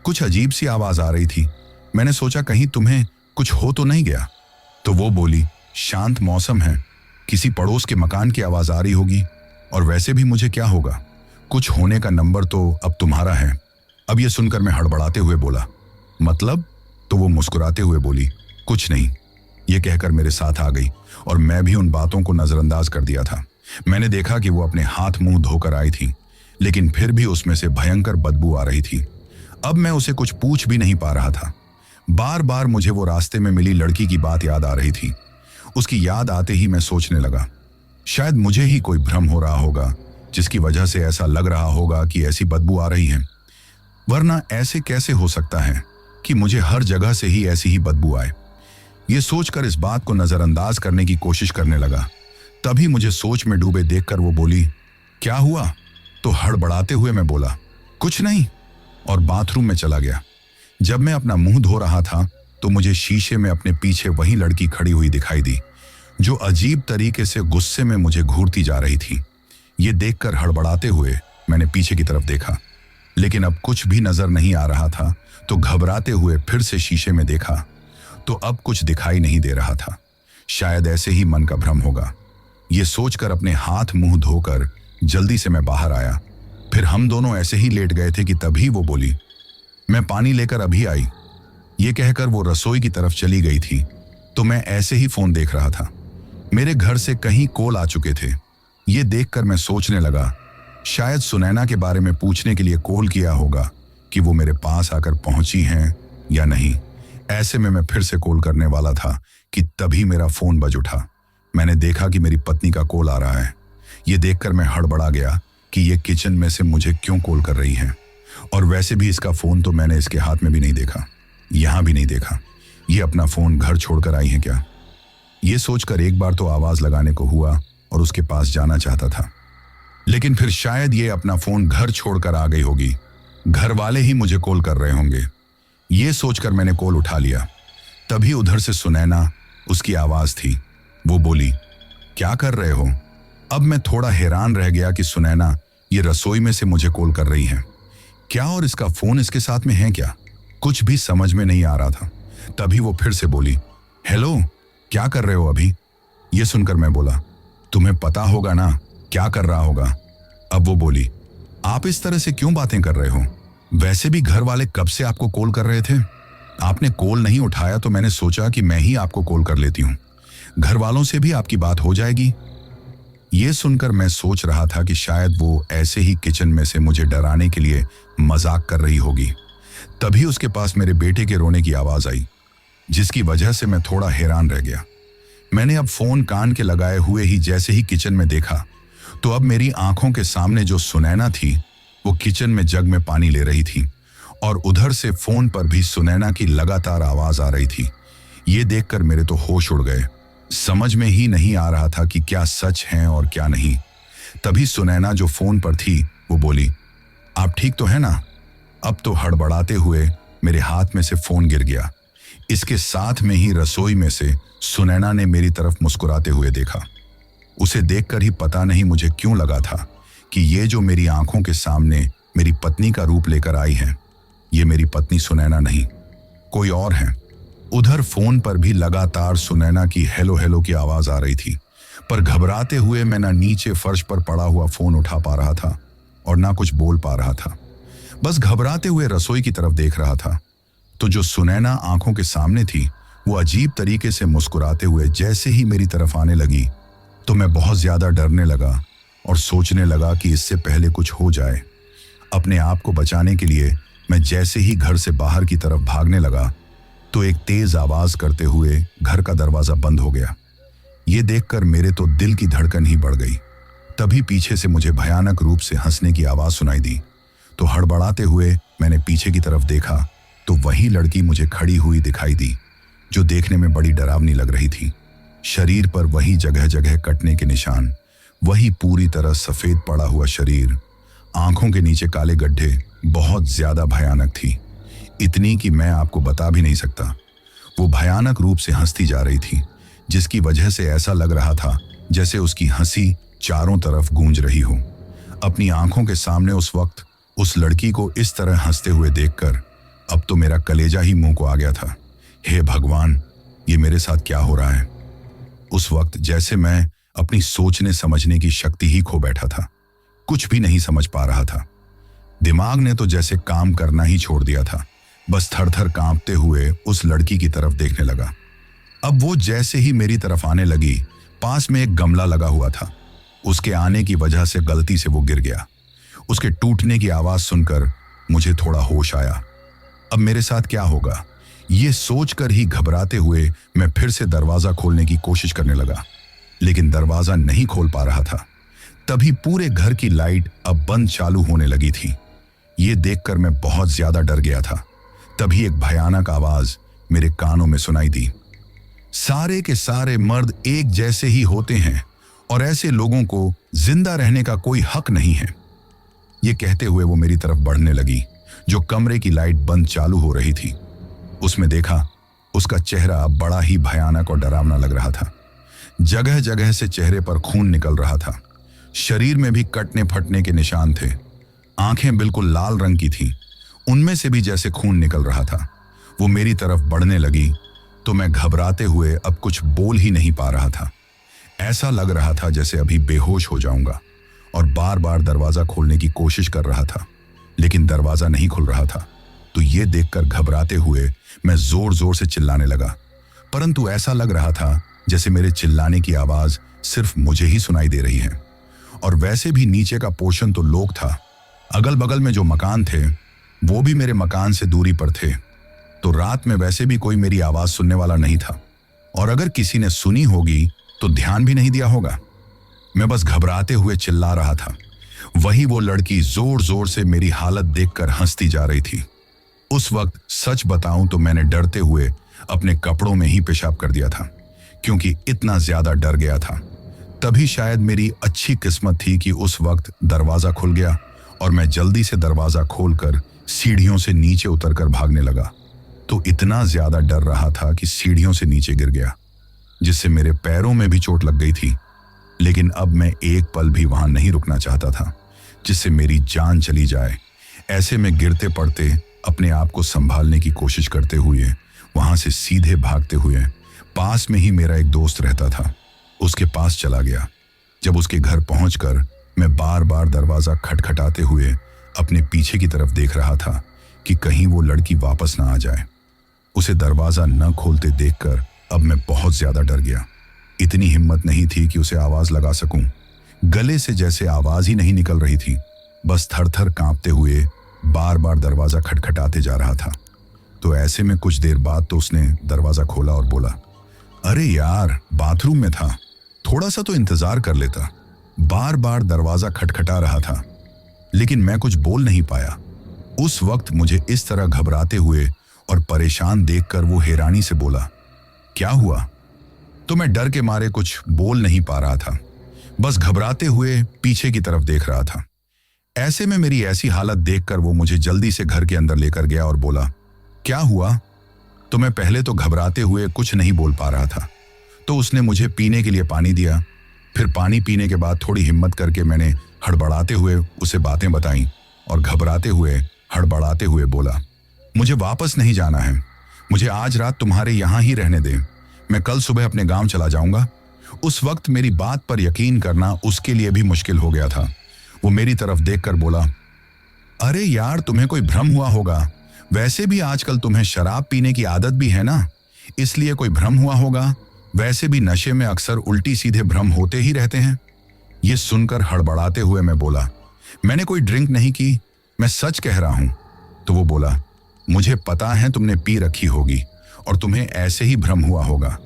कुछ अजीब सी आवाज आ रही थी। मैंने सोचा कहीं तुम्हें कुछ हो तो नहीं गया। तो वो बोली, शांत मौसम है, किसी पड़ोस के मकान की आवाज आ रही होगी। और वैसे भी मुझे क्या होगा, कुछ होने का नंबर तो अब तुम्हारा है। अब यह सुनकर मैं हड़बड़ाते हुए बोला, मतलब? तो वो मुस्कुराते हुए बोली, कुछ नहीं। ये कहकर मेरे साथ आ गई और मैं भी उन बातों को नजरअंदाज कर दिया था। मैंने देखा कि वो अपने हाथ मुंह धोकर आई थी, लेकिन फिर भी उसमें से भयंकर बदबू आ रही थी। अब मैं उसे कुछ पूछ भी नहीं पा रहा था। बार बार मुझे वो रास्ते में मिली लड़की की बात याद आ रही थी। उसकी याद आते ही मैं सोचने लगा, शायद मुझे ही कोई भ्रम हो रहा होगा जिसकी वजह से ऐसा लग रहा होगा कि ऐसी बदबू आ रही है। वरना ऐसे कैसे हो सकता है कि मुझे हर जगह से ही ऐसी ही बदबू आए। ये सोचकर इस बात को नजरअंदाज करने की कोशिश करने लगा। तभी मुझे सोच में डूबे देखकर वो बोली, क्या हुआ? तो हड़बड़ाते हुए मैं बोला, कुछ नहीं, और बाथरूम में चला गया। जब मैं अपना मुंह धो रहा था तो मुझे शीशे में अपने पीछे वही लड़की खड़ी हुई दिखाई दी जो अजीब तरीके से गुस्से में मुझे घूरती जा रही थी। ये देखकर हड़बड़ाते हुए मैंने पीछे की तरफ देखा, लेकिन अब कुछ भी नजर नहीं आ रहा था। तो घबराते हुए फिर से शीशे में देखा तो अब कुछ दिखाई नहीं दे रहा था। शायद ऐसे ही मन का भ्रम होगा। ये सोचकर अपने हाथ मुंह धोकर जल्दी से मैं बाहर आया। फिर हम दोनों ऐसे ही लेट गए थे कि तभी वो बोली, मैं पानी लेकर अभी आई। ये कहकर वो रसोई की तरफ चली गई थी। तो मैं ऐसे ही फोन देख रहा था। मेरे घर से कहीं कॉल आ चुके थे। ये देखकर मैं सोचने लगा, शायद सुनैना के बारे में पूछने के लिए कॉल किया होगा कि वो मेरे पास आकर पहुंची हैं या नहीं। ऐसे में मैं फिर से कॉल करने वाला था कि तभी मेरा फोन बज उठा। मैंने देखा कि मेरी पत्नी का कॉल आ रहा है। ये देखकर मैं हड़बड़ा गया कि ये किचन में से मुझे क्यों कॉल कर रही है। और वैसे भी इसका फोन तो मैंने इसके हाथ में भी नहीं देखा, यहां भी नहीं देखा। ये अपना फोन घर छोड़कर आई है क्या? ये सोचकर एक बार तो आवाज लगाने को हुआ और उसके पास जाना चाहता था, लेकिन फिर शायद ये अपना फोन घर छोड़कर आ गई होगी। घर वाले ही मुझे कॉल कर रहे होंगे। ये सोचकर मैंने कॉल उठा लिया। तभी उधर से सुनैना, उसकी आवाज थी। वो बोली, क्या कर रहे हो? अब मैं थोड़ा हैरान रह गया कि सुनैना ये रसोई में से मुझे कॉल कर रही है क्या, और इसका फोन इसके साथ में है क्या? कुछ भी समझ में नहीं आ रहा था। तभी वो फिर से बोली, हेलो, क्या कर रहे हो अभी? ये सुनकर मैं बोला, तुम्हें पता होगा ना क्या कर रहा होगा। अब वो बोली, आप इस तरह से क्यों बातें कर रहे हो? वैसे भी घर वाले कब से आपको कॉल कर रहे थे। आपने कॉल नहीं उठाया तो मैंने सोचा कि मैं ही आपको कॉल कर लेती हूँ। घर वालों से भी आपकी बात हो जाएगी। ये सुनकर मैं सोच रहा था कि शायद वो ऐसे ही किचन में से मुझे डराने के लिए मजाक कर रही होगी। तभी उसके पास मेरे बेटे के रोने की आवाज आई, जिसकी वजह से मैं थोड़ा हैरान रह गया। मैंने अब फोन कान के लगाए हुए ही जैसे ही किचन में देखा तो अब मेरी आंखों के सामने जो सुनैना थी वो किचन में जग में पानी ले रही थी और उधर से फोन पर भी सुनैना की लगातार आवाज आ रही थी। ये देखकर मेरे तो होश उड़ गए। समझ में ही नहीं आ रहा था कि क्या सच है और क्या नहीं। तभी सुनैना जो फोन पर थी वो बोली, आप ठीक तो है ना? अब तो हड़बड़ाते हुए मेरे हाथ में से फोन गिर गया। इसके साथ में ही रसोई में से सुनैना ने मेरी तरफ मुस्कुराते हुए देखा। उसे देखकर ही पता नहीं मुझे क्यों लगा था कि ये जो मेरी आंखों के सामने मेरी पत्नी का रूप लेकर आई है, ये मेरी पत्नी सुनैना नहीं, कोई और है। उधर फोन पर भी लगातार सुनैना की हेलो हेलो की आवाज आ रही थी, पर घबराते हुए मैं ना नीचे फर्श पर पड़ा हुआ फोन उठा पा रहा था और ना कुछ बोल पा रहा था। बस घबराते हुए रसोई की तरफ देख रहा था। तो जो सुनैना आंखों के सामने थी, वो अजीब तरीके से मुस्कुराते हुए जैसे ही मेरी तरफ आने लगी, तो मैं बहुत ज्यादा डरने लगा और सोचने लगा कि इससे पहले कुछ हो जाए। अपने आप को बचाने के लिए मैं जैसे ही घर से बाहर की तरफ भागने लगा, तो एक तेज आवाज करते हुए घर का दरवाजा बंद हो गया। ये देखकर मेरे तो दिल की धड़कन ही बढ़ गई। तभी पीछे से मुझे भयानक रूप से हंसने की आवाज सुनाई दी। तो हड़बड़ाते हुए मैंने पीछे की तरफ देखा, तो वही लड़की मुझे खड़ी हुई दिखाई दी, जो देखने में बड़ी डरावनी लग रही थी। शरीर पर वही जगह जगह कटने के निशान, वही पूरी तरह सफेद पड़ा हुआ शरीर, आंखों के नीचे काले गड्ढे, बहुत ज्यादा भयानक थी। इतनी कि मैं आपको बता भी नहीं सकता। वो भयानक रूप से हंसती जा रही थी, जिसकी वजह से ऐसा लग रहा था जैसे उसकी हंसी चारों तरफ गूंज रही हो। अपनी आंखों के सामने उस वक्त उस लड़की को इस तरह हंसते हुए देखकर अब तो मेरा कलेजा ही मुंह को आ गया था। हे भगवान, ये मेरे साथ क्या हो रहा है। उस वक्त जैसे मैं अपनी सोचने समझने की शक्ति ही खो बैठा था, कुछ भी नहीं समझ पा रहा था। दिमाग ने तो जैसे काम करना ही छोड़ दिया था। बस थर थर कांपते हुए उस लड़की की तरफ देखने लगा। अब वो जैसे ही मेरी तरफ आने लगी, पास में एक गमला लगा हुआ था। उसके आने की वजह से गलती से वो गिर गया। उसके टूटने की आवाज सुनकर मुझे थोड़ा होश आया। अब मेरे साथ क्या होगा, ये सोचकर ही घबराते हुए मैं फिर से दरवाजा खोलने की कोशिश करने लगा, लेकिन दरवाजा नहीं खोल पा रहा था। तभी पूरे घर की लाइट अब बंद चालू होने लगी थी। ये देखकर मैं बहुत ज्यादा डर गया था। तभी एक भयानक आवाज मेरे कानों में सुनाई दी। सारे के सारे मर्द एक जैसे ही होते हैं और ऐसे लोगों को जिंदा रहने का कोई हक नहीं है। ये कहते हुए वो मेरी तरफ बढ़ने लगी। जो कमरे की लाइट बंद चालू हो रही थी, उसमें देखा उसका चेहरा अब बड़ा ही भयानक और डरावना लग रहा था। जगह जगह से चेहरे पर खून निकल रहा था। शरीर में भी कटने फटने के निशान थे। आंखें बिल्कुल लाल रंग की थीं, उनमें से भी जैसे खून निकल रहा था। वो मेरी तरफ बढ़ने लगी तो मैं घबराते हुए अब कुछ बोल ही नहीं पा रहा था। ऐसा लग रहा था जैसे अभी बेहोश हो जाऊंगा, और बार बार दरवाजा खोलने की कोशिश कर रहा था, लेकिन दरवाजा नहीं खुल रहा था। तो ये देखकर घबराते हुए मैं जोर जोर से चिल्लाने लगा, परंतु ऐसा लग रहा था जैसे मेरे चिल्लाने की आवाज सिर्फ मुझे ही सुनाई दे रही है। और वैसे भी नीचे का पोर्शन तो लोक था, अगल बगल में जो मकान थे वो भी मेरे मकान से दूरी पर थे। तो रात में वैसे भी कोई मेरी आवाज सुनने वाला नहीं था, और अगर किसी ने सुनी होगी तो ध्यान भी नहीं दिया होगा। मैं बस घबराते हुए चिल्ला रहा था। वही वो लड़की जोर जोर से मेरी हालत देखकर हंसती जा रही थी। उस वक्त सच बताऊं तो मैंने डरते हुए अपने कपड़ों में ही पेशाब कर दिया था, क्योंकि इतना ज्यादा डर गया था। तभी शायद मेरी अच्छी किस्मत थी कि उस वक्त दरवाजा खुल गया और मैं जल्दी से दरवाजा खोलकर सीढ़ियों से नीचे उतरकर भागने लगा। तो इतना ज्यादा डर रहा था कि सीढ़ियों से नीचे गिर गया, जिससे मेरे पैरों में भी चोट लग गई थी। लेकिन अब मैं एक पल भी वहां नहीं रुकना चाहता था, जिससे मेरी जान चली जाए। ऐसे में गिरते पड़ते अपने आप को संभालने की कोशिश करते हुए वहां से सीधे भागते हुए पास में ही मेरा एक दोस्त रहता था, उसके पास चला गया। जब उसके घर पहुंचकर मैं बार बार दरवाजा खटखटाते हुए अपने पीछे की तरफ देख रहा था कि कहीं वो लड़की वापस ना आ जाए। उसे दरवाजा न खोलते देखकर अब मैं बहुत ज्यादा डर गया। इतनी हिम्मत नहीं थी कि उसे आवाज लगा सकूं। गले से जैसे आवाज ही नहीं निकल रही थी। बस थर थर कांपते हुए बार बार दरवाजा खटखटाते जा रहा था। तो ऐसे में कुछ देर बाद तो उसने दरवाजा खोला और बोला, अरे यार, बाथरूम में था, थोड़ा सा तो इंतजार कर लेता। बार बार दरवाजा खटखटा रहा था, लेकिन मैं कुछ बोल नहीं पाया। उस वक्त मुझे इस तरह घबराते हुए और परेशान देखकर वो हैरानी से बोला, क्या हुआ? तो मैं डर के मारे कुछ बोल नहीं पा रहा था, बस घबराते हुए पीछे की तरफ देख रहा था। ऐसे में मेरी ऐसी हालत देखकर वो मुझे जल्दी से घर के अंदर लेकर गया और बोला, क्या हुआ? तो मैं पहले तो घबराते हुए कुछ नहीं बोल पा रहा था। तो उसने मुझे पीने के लिए पानी दिया। फिर पानी पीने के बाद थोड़ी हिम्मत करके मैंने हड़बड़ाते हुए उसे बातें बताईं और घबराते हुए हड़बड़ाते हुए बोला, मुझे वापस नहीं जाना है। मुझे आज रात तुम्हारे यहां ही रहने दे। मैं कल सुबह अपने गांव चला जाऊंगा। उस वक्त मेरी बात पर यकीन करना उसके लिए भी मुश्किल हो गया था। वो मेरी तरफ देखकर बोला, अरे यार, तुम्हें कोई भ्रम हुआ होगा। वैसे भी आजकल तुम्हें शराब पीने की आदत भी है ना, इसलिए कोई भ्रम हुआ होगा। वैसे भी नशे में अक्सर उल्टी सीधे भ्रम होते ही रहते हैं। ये सुनकर हड़बड़ाते हुए मैं बोला, मैंने कोई ड्रिंक नहीं की, मैं सच कह रहा हूं। तो वो बोला, मुझे पता है तुमने पी रखी होगी और तुम्हें ऐसे ही भ्रम हुआ होगा।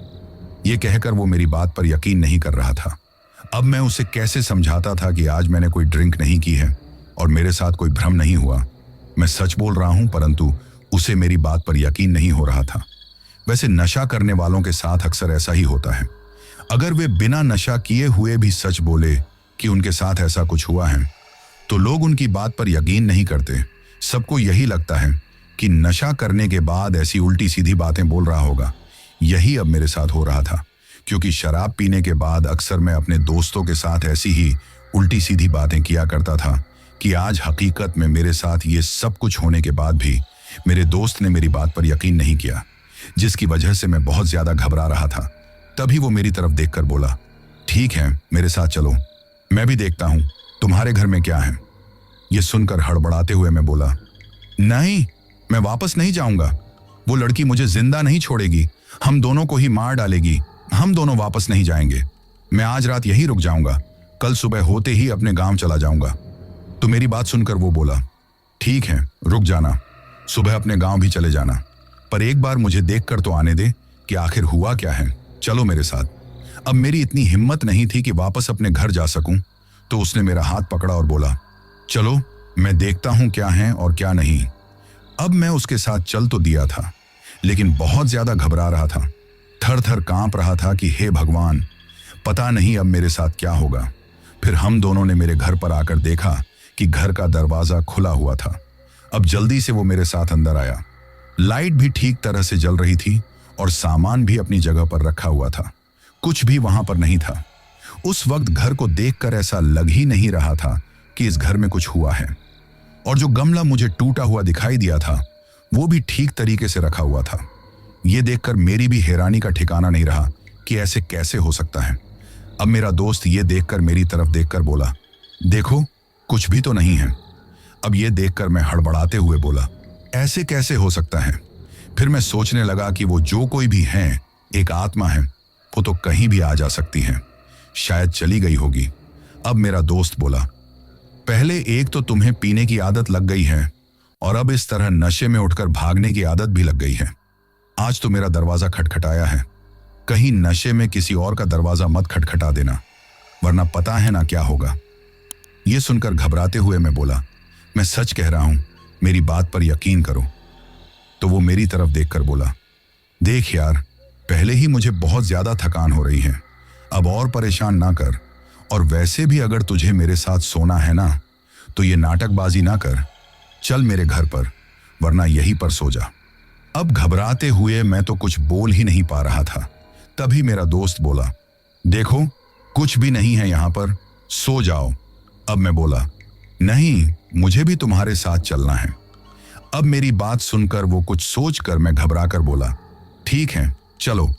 ये कहकर वो मेरी बात पर यकीन नहीं कर रहा था। अब मैं उसे कैसे समझाता था कि आज मैंने कोई ड्रिंक नहीं की है और मेरे साथ कोई भ्रम नहीं हुआ। मैं सच बोल रहा हूं, परंतु उसे मेरी बात पर यकीन नहीं हो रहा था। वैसे नशा करने वालों के साथ अक्सर ऐसा ही होता है। अगर वे बिना नशा किए हुए भी सच बोले कि उनके साथ ऐसा कुछ हुआ है, तो लोग उनकी बात पर यकीन नहीं करते। सबको यही लगता है कि नशा करने के बाद ऐसी उल्टी सीधी बातें बोल रहा होगा। यही अब मेरे साथ हो रहा था, क्योंकि शराब पीने के बाद अक्सर मैं अपने दोस्तों के साथ ऐसी ही उल्टी सीधी बातें किया करता था कि आज हकीकत में मेरे साथ ये सब कुछ होने के बाद भी मेरे दोस्त ने मेरी बात पर यकीन नहीं किया, जिसकी वजह से मैं बहुत ज्यादा घबरा रहा था। तभी वो मेरी तरफ देखकर बोला, ठीक है, मेरे साथ चलो, मैं भी देखता हूं तुम्हारे घर में क्या है। ये सुनकर हड़बड़ाते हुए मैं बोला, नहीं, मैं वापस नहीं जाऊंगा। वो लड़की मुझे जिंदा नहीं छोड़ेगी, हम दोनों को ही मार डालेगी। हम दोनों वापस नहीं जाएंगे। मैं आज रात यहीं रुक जाऊंगा, कल सुबह होते ही अपने गांव चला जाऊंगा। तो मेरी बात सुनकर वो बोला, ठीक है, रुक जाना, सुबह अपने गांव भी चले जाना, पर एक बार मुझे देखकर तो आने दे कि आखिर हुआ क्या है। चलो मेरे साथ। अब मेरी इतनी हिम्मत नहीं थी कि वापस अपने घर जा सकूं, तो उसने मेरा हाथ पकड़ा और बोला, चलो, मैं देखता हूं क्या है और क्या नहीं। अब मैं उसके साथ चल तो दिया था, लेकिन बहुत ज्यादा घबरा रहा था। थर थर कांप रहा था कि हे भगवान, पता नहीं अब मेरे साथ क्या होगा। फिर हम दोनों ने मेरे घर पर आकर देखा कि घर का दरवाजा खुला हुआ था। अब जल्दी से वो मेरे साथ अंदर आया। लाइट भी ठीक तरह से जल रही थी और सामान भी अपनी जगह पर रखा हुआ था। कुछ भी वहां पर नहीं था। उस वक्त घर को देखकर ऐसा लग ही नहीं रहा था कि इस घर में कुछ हुआ है। और जो गमला मुझे टूटा हुआ दिखाई दिया था, वो भी ठीक तरीके से रखा हुआ था। ये देखकर मेरी भी हैरानी का ठिकाना नहीं रहा कि ऐसे कैसे हो सकता है। अब मेरा दोस्त ये देखकर मेरी तरफ देखकर बोला, देखो, कुछ भी तो नहीं है। अब ये देखकर मैं हड़बड़ाते हुए बोला, ऐसे कैसे हो सकता है। फिर मैं सोचने लगा कि वो जो कोई भी है, एक आत्मा है, वो तो कहीं भी आ जा सकती है, शायद चली गई होगी। अब मेरा दोस्त बोला, पहले एक तो तुम्हें पीने की आदत लग गई है और अब इस तरह नशे में उठकर भागने की आदत भी लग गई है। आज तो मेरा दरवाजा खटखटाया है, कहीं नशे में किसी और का दरवाजा मत खटखटा देना, वरना पता है ना क्या होगा। यह सुनकर घबराते हुए मैं बोला, मैं सच कह रहा हूं, मेरी बात पर यकीन करो। तो वो मेरी तरफ देखकर बोला, देख यार, पहले ही मुझे बहुत ज्यादा थकान हो रही है, अब और परेशान ना कर। और वैसे भी अगर तुझे मेरे साथ सोना है ना, तो ये नाटकबाजी ना कर, चल मेरे घर पर, वरना यहीं पर सो जा। अब घबराते हुए मैं तो कुछ बोल ही नहीं पा रहा था। तभी मेरा दोस्त बोला, देखो, कुछ भी नहीं है यहां पर, सो जाओ। अब मैं बोला, नहीं, मुझे भी तुम्हारे साथ चलना है। अब मेरी बात सुनकर वो कुछ सोचकर मैं घबराकर बोला, ठीक है, चलो।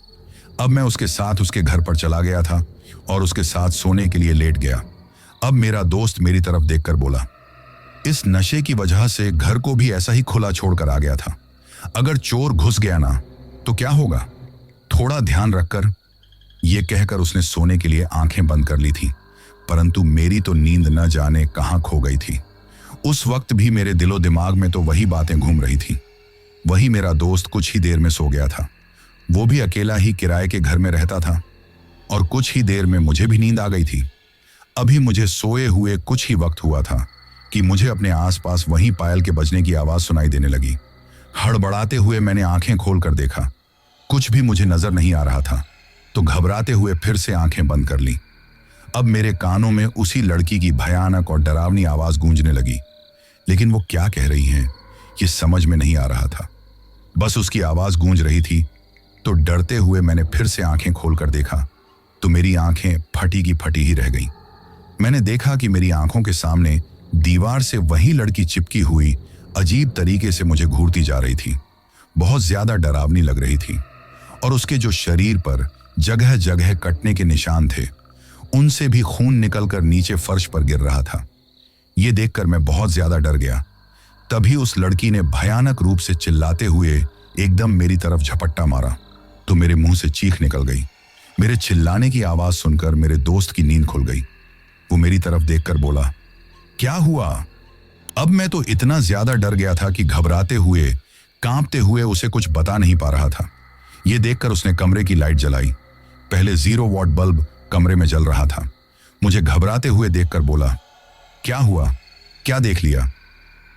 अब मैं उसके साथ उसके घर पर चला गया था और उसके साथ सोने के लिए लेट गया। अब मेरा दोस्त मेरी तरफ देखकर बोला, इस नशे की वजह से घर को भी ऐसा ही खुला छोड़कर आ गया था। अगर चोर घुस गया ना, तो क्या होगा, थोड़ा ध्यान रखकर। यह कहकर उसने सोने के लिए आंखें बंद कर ली थी, परंतु मेरी तो नींद न जाने कहां खो गई थी। उस वक्त भी मेरे दिलो दिमाग में तो वही बातें घूम रही थी। वही मेरा दोस्त कुछ ही देर में सो गया था। वो भी अकेला ही किराए के घर में रहता था और कुछ ही देर में मुझे भी नींद आ गई थी। अभी मुझे सोए हुए कुछ ही वक्त हुआ था कि मुझे अपने आसपास वहीं पायल के बजने की आवाज सुनाई देने लगी। हड़बड़ाते हुए मैंने आंखें खोलकर देखा, कुछ भी मुझे नजर नहीं आ रहा था, तो घबराते हुए फिर से आंखें बंद कर ली। अब मेरे कानों में उसी लड़की की भयानक और डरावनी आवाज गूंजने लगी, लेकिन वो क्या कह रही है ये समझ में नहीं आ रहा था। बस उसकी आवाज गूंज रही थी। तो डरते हुए मैंने फिर से आंखें खोलकर देखा, तो मेरी आंखें फटी की फटी ही रह गईं। मैंने देखा कि मेरी आंखों के सामने दीवार से वही लड़की चिपकी हुई अजीब तरीके से मुझे घूरती जा रही थी। बहुत ज्यादा डरावनी लग रही थी और उसके जो शरीर पर जगह जगह कटने के निशान थे, उनसे भी खून निकलकर नीचे फर्श पर गिर रहा था। ये देखकर मैं बहुत ज्यादा डर गया। तभी उस लड़की ने भयानक रूप से चिल्लाते हुए एकदम मेरी तरफ झपट्टा मारा तो मेरे मुंह से चीख निकल गई। मेरे चिल्लाने की आवाज सुनकर मेरे दोस्त की नींद खुल गई। वो मेरी तरफ देखकर बोला, क्या हुआ? अब मैं तो इतना ज्यादा डर गया था कि घबराते हुए, कांपते हुए उसे कुछ बता नहीं पा रहा था। ये देखकर उसने कमरे की लाइट जलाई। पहले 0 वॉट बल्ब कमरे में जल रहा था। मुझे घबराते हुए देखकर बोला, क्या हुआ? क्या देख लिया?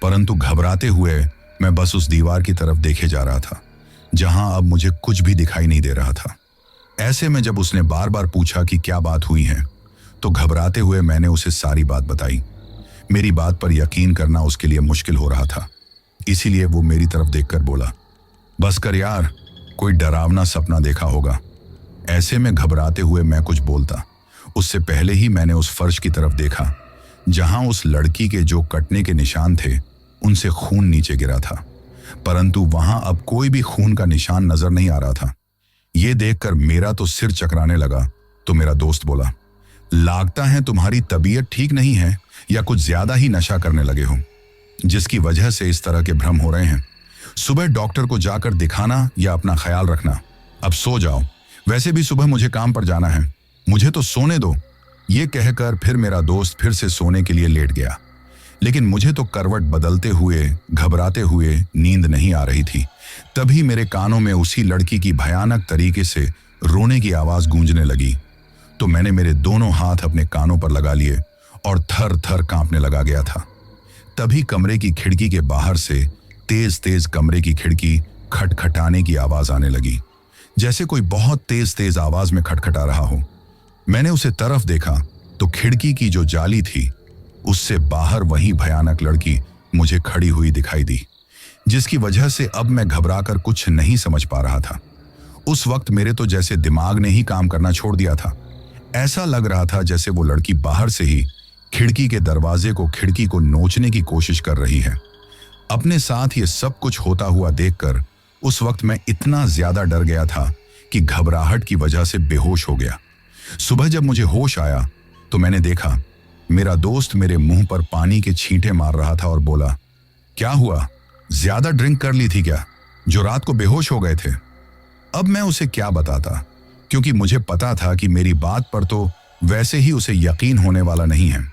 परंतु घबराते हुए मैं बस उस दीवार की तरफ देखे जा रहा था, जहां अब मुझे कुछ भी दिखाई नहीं दे रहा था। ऐसे में जब उसने बार बार पूछा कि क्या बात हुई है, तो घबराते हुए मैंने उसे सारी बात बताई। मेरी बात पर यकीन करना उसके लिए मुश्किल हो रहा था, इसीलिए वो मेरी तरफ देखकर बोला, बस कर यार, कोई डरावना सपना देखा होगा। ऐसे में घबराते हुए मैं कुछ बोलता, उससे पहले ही मैंने उस फर्श की तरफ देखा जहां उस लड़की के जो कटने के निशान थे, उनसे खून नीचे गिरा था, परंतु वहां अब कोई भी खून का निशान नजर नहीं आ रहा था। यह देखकर मेरा तो सिर चकराने लगा। तो मेरा दोस्त बोला, लगता है तुम्हारी तबीयत ठीक नहीं है या कुछ ज्यादा ही नशा करने लगे हो, जिसकी वजह से इस तरह के भ्रम हो रहे हैं। सुबह डॉक्टर को जाकर दिखाना या अपना ख्याल रखना। अब सो जाओ, वैसे भी सुबह मुझे काम पर जाना है, मुझे तो सोने दो। ये कहकर फिर मेरा दोस्त फिर से सोने के लिए लेट गया, लेकिन मुझे तो करवट बदलते हुए, घबराते हुए नींद नहीं आ रही थी। तभी मेरे कानों में उसी लड़की की भयानक तरीके से रोने की आवाज गूंजने लगी। तो मैंने मेरे दोनों हाथ अपने कानों पर लगा लिए और थर थर कांपने लगा गया था। तभी कमरे की खिड़की के बाहर से तेज तेज कमरे की खिड़की खटखटाने की आवाज आने लगी, जैसे कोई बहुत तेज तेज आवाज में खटखटा रहा हो। मैंने उसे तरफ देखा तो खिड़की की जो जाली थी, उससे बाहर वही भयानक लड़की मुझे खड़ी हुई दिखाई दी, जिसकी वजह से अब मैं घबराकर कुछ नहीं समझ पा रहा था। उस वक्त मेरे तो जैसे दिमाग ने ही काम करना छोड़ दिया था। ऐसा लग रहा था जैसे वो लड़की बाहर से ही खिड़की के दरवाजे को, खिड़की को नोचने की कोशिश कर रही है। अपने साथ ये सब कुछ होता हुआ देखकर उस वक्त मैं इतना ज्यादा डर गया था कि घबराहट की वजह से बेहोश हो गया। सुबह जब मुझे होश आया तो मैंने देखा मेरा दोस्त मेरे मुंह पर पानी के छींटे मार रहा था और बोला, क्या हुआ? ज्यादा ड्रिंक कर ली थी क्या, जो रात को बेहोश हो गए थे? अब मैं उसे क्या बताता, क्योंकि मुझे पता था कि मेरी बात पर तो वैसे ही उसे यकीन होने वाला नहीं है,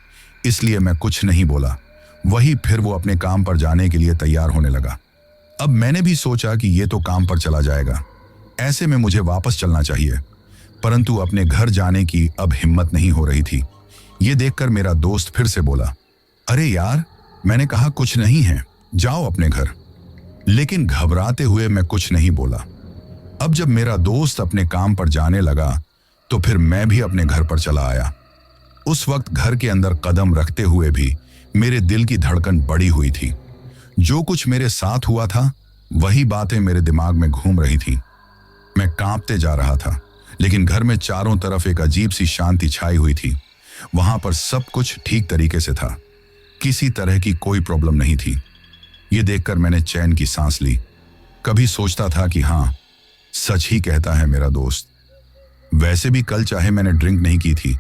इसलिए मैं कुछ नहीं बोला। वही फिर वो अपने काम पर जाने के लिए तैयार होने लगा। अब मैंने भी सोचा कि ये तो काम पर चला जाएगा, ऐसे में मुझे वापस चलना चाहिए, परंतु अपने घर जाने की अब हिम्मत नहीं हो रही थी। ये देखकर मेरा दोस्त फिर से बोला, अरे यार, मैंने कहा कुछ नहीं है, जाओ अपने घर। लेकिन घबराते हुए मैं कुछ नहीं बोला। अब जब मेरा दोस्त अपने काम पर जाने लगा तो फिर मैं भी अपने घर पर चला आया। उस वक्त घर के अंदर कदम रखते हुए भी मेरे दिल की धड़कन बढ़ी हुई थी। जो कुछ मेरे साथ हुआ था वही बातें मेरे दिमाग में घूम रही थी। मैं कांपते जा रहा था, लेकिन घर में चारों तरफ एक अजीब सी शांति छाई हुई थी। वहां पर सब कुछ ठीक तरीके से था, किसी तरह की कोई प्रॉब्लम नहीं थी। ये देखकर मैंने चैन की सांस ली। कभी सोचता था कि हाँ, सच ही कहता है मेरा दोस्त। वैसे भी कल चाहे मैंने ड्रिंक नहीं की थी,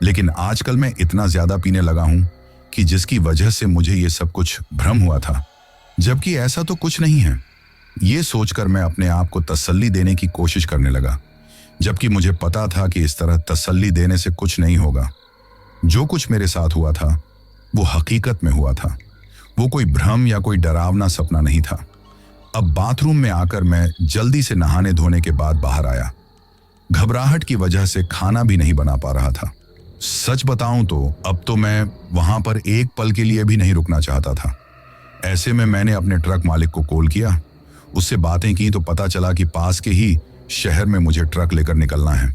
लेकिन आजकल मैं इतना ज्यादा पीने लगा हूं कि जिसकी वजह से मुझे ये सब कुछ भ्रम हुआ था, जबकि ऐसा तो कुछ नहीं है। ये सोचकर मैं अपने आप को तसल्ली देने की कोशिश करने लगा, जबकि मुझे पता था कि इस तरह तसल्ली देने से कुछ नहीं होगा। जो कुछ मेरे साथ हुआ था वो हकीकत में हुआ था, वो कोई भ्रम या कोई डरावना सपना नहीं था। अब बाथरूम में आकर मैं जल्दी से नहाने धोने के बाद बाहर आया। घबराहट की वजह से खाना भी नहीं बना पा रहा था। सच बताऊं तो अब तो मैं वहां पर एक पल के लिए भी नहीं रुकना चाहता था। ऐसे में मैंने अपने ट्रक मालिक को कॉल किया, उससे बातें की तो पता चला कि पास के ही शहर में मुझे ट्रक लेकर निकलना है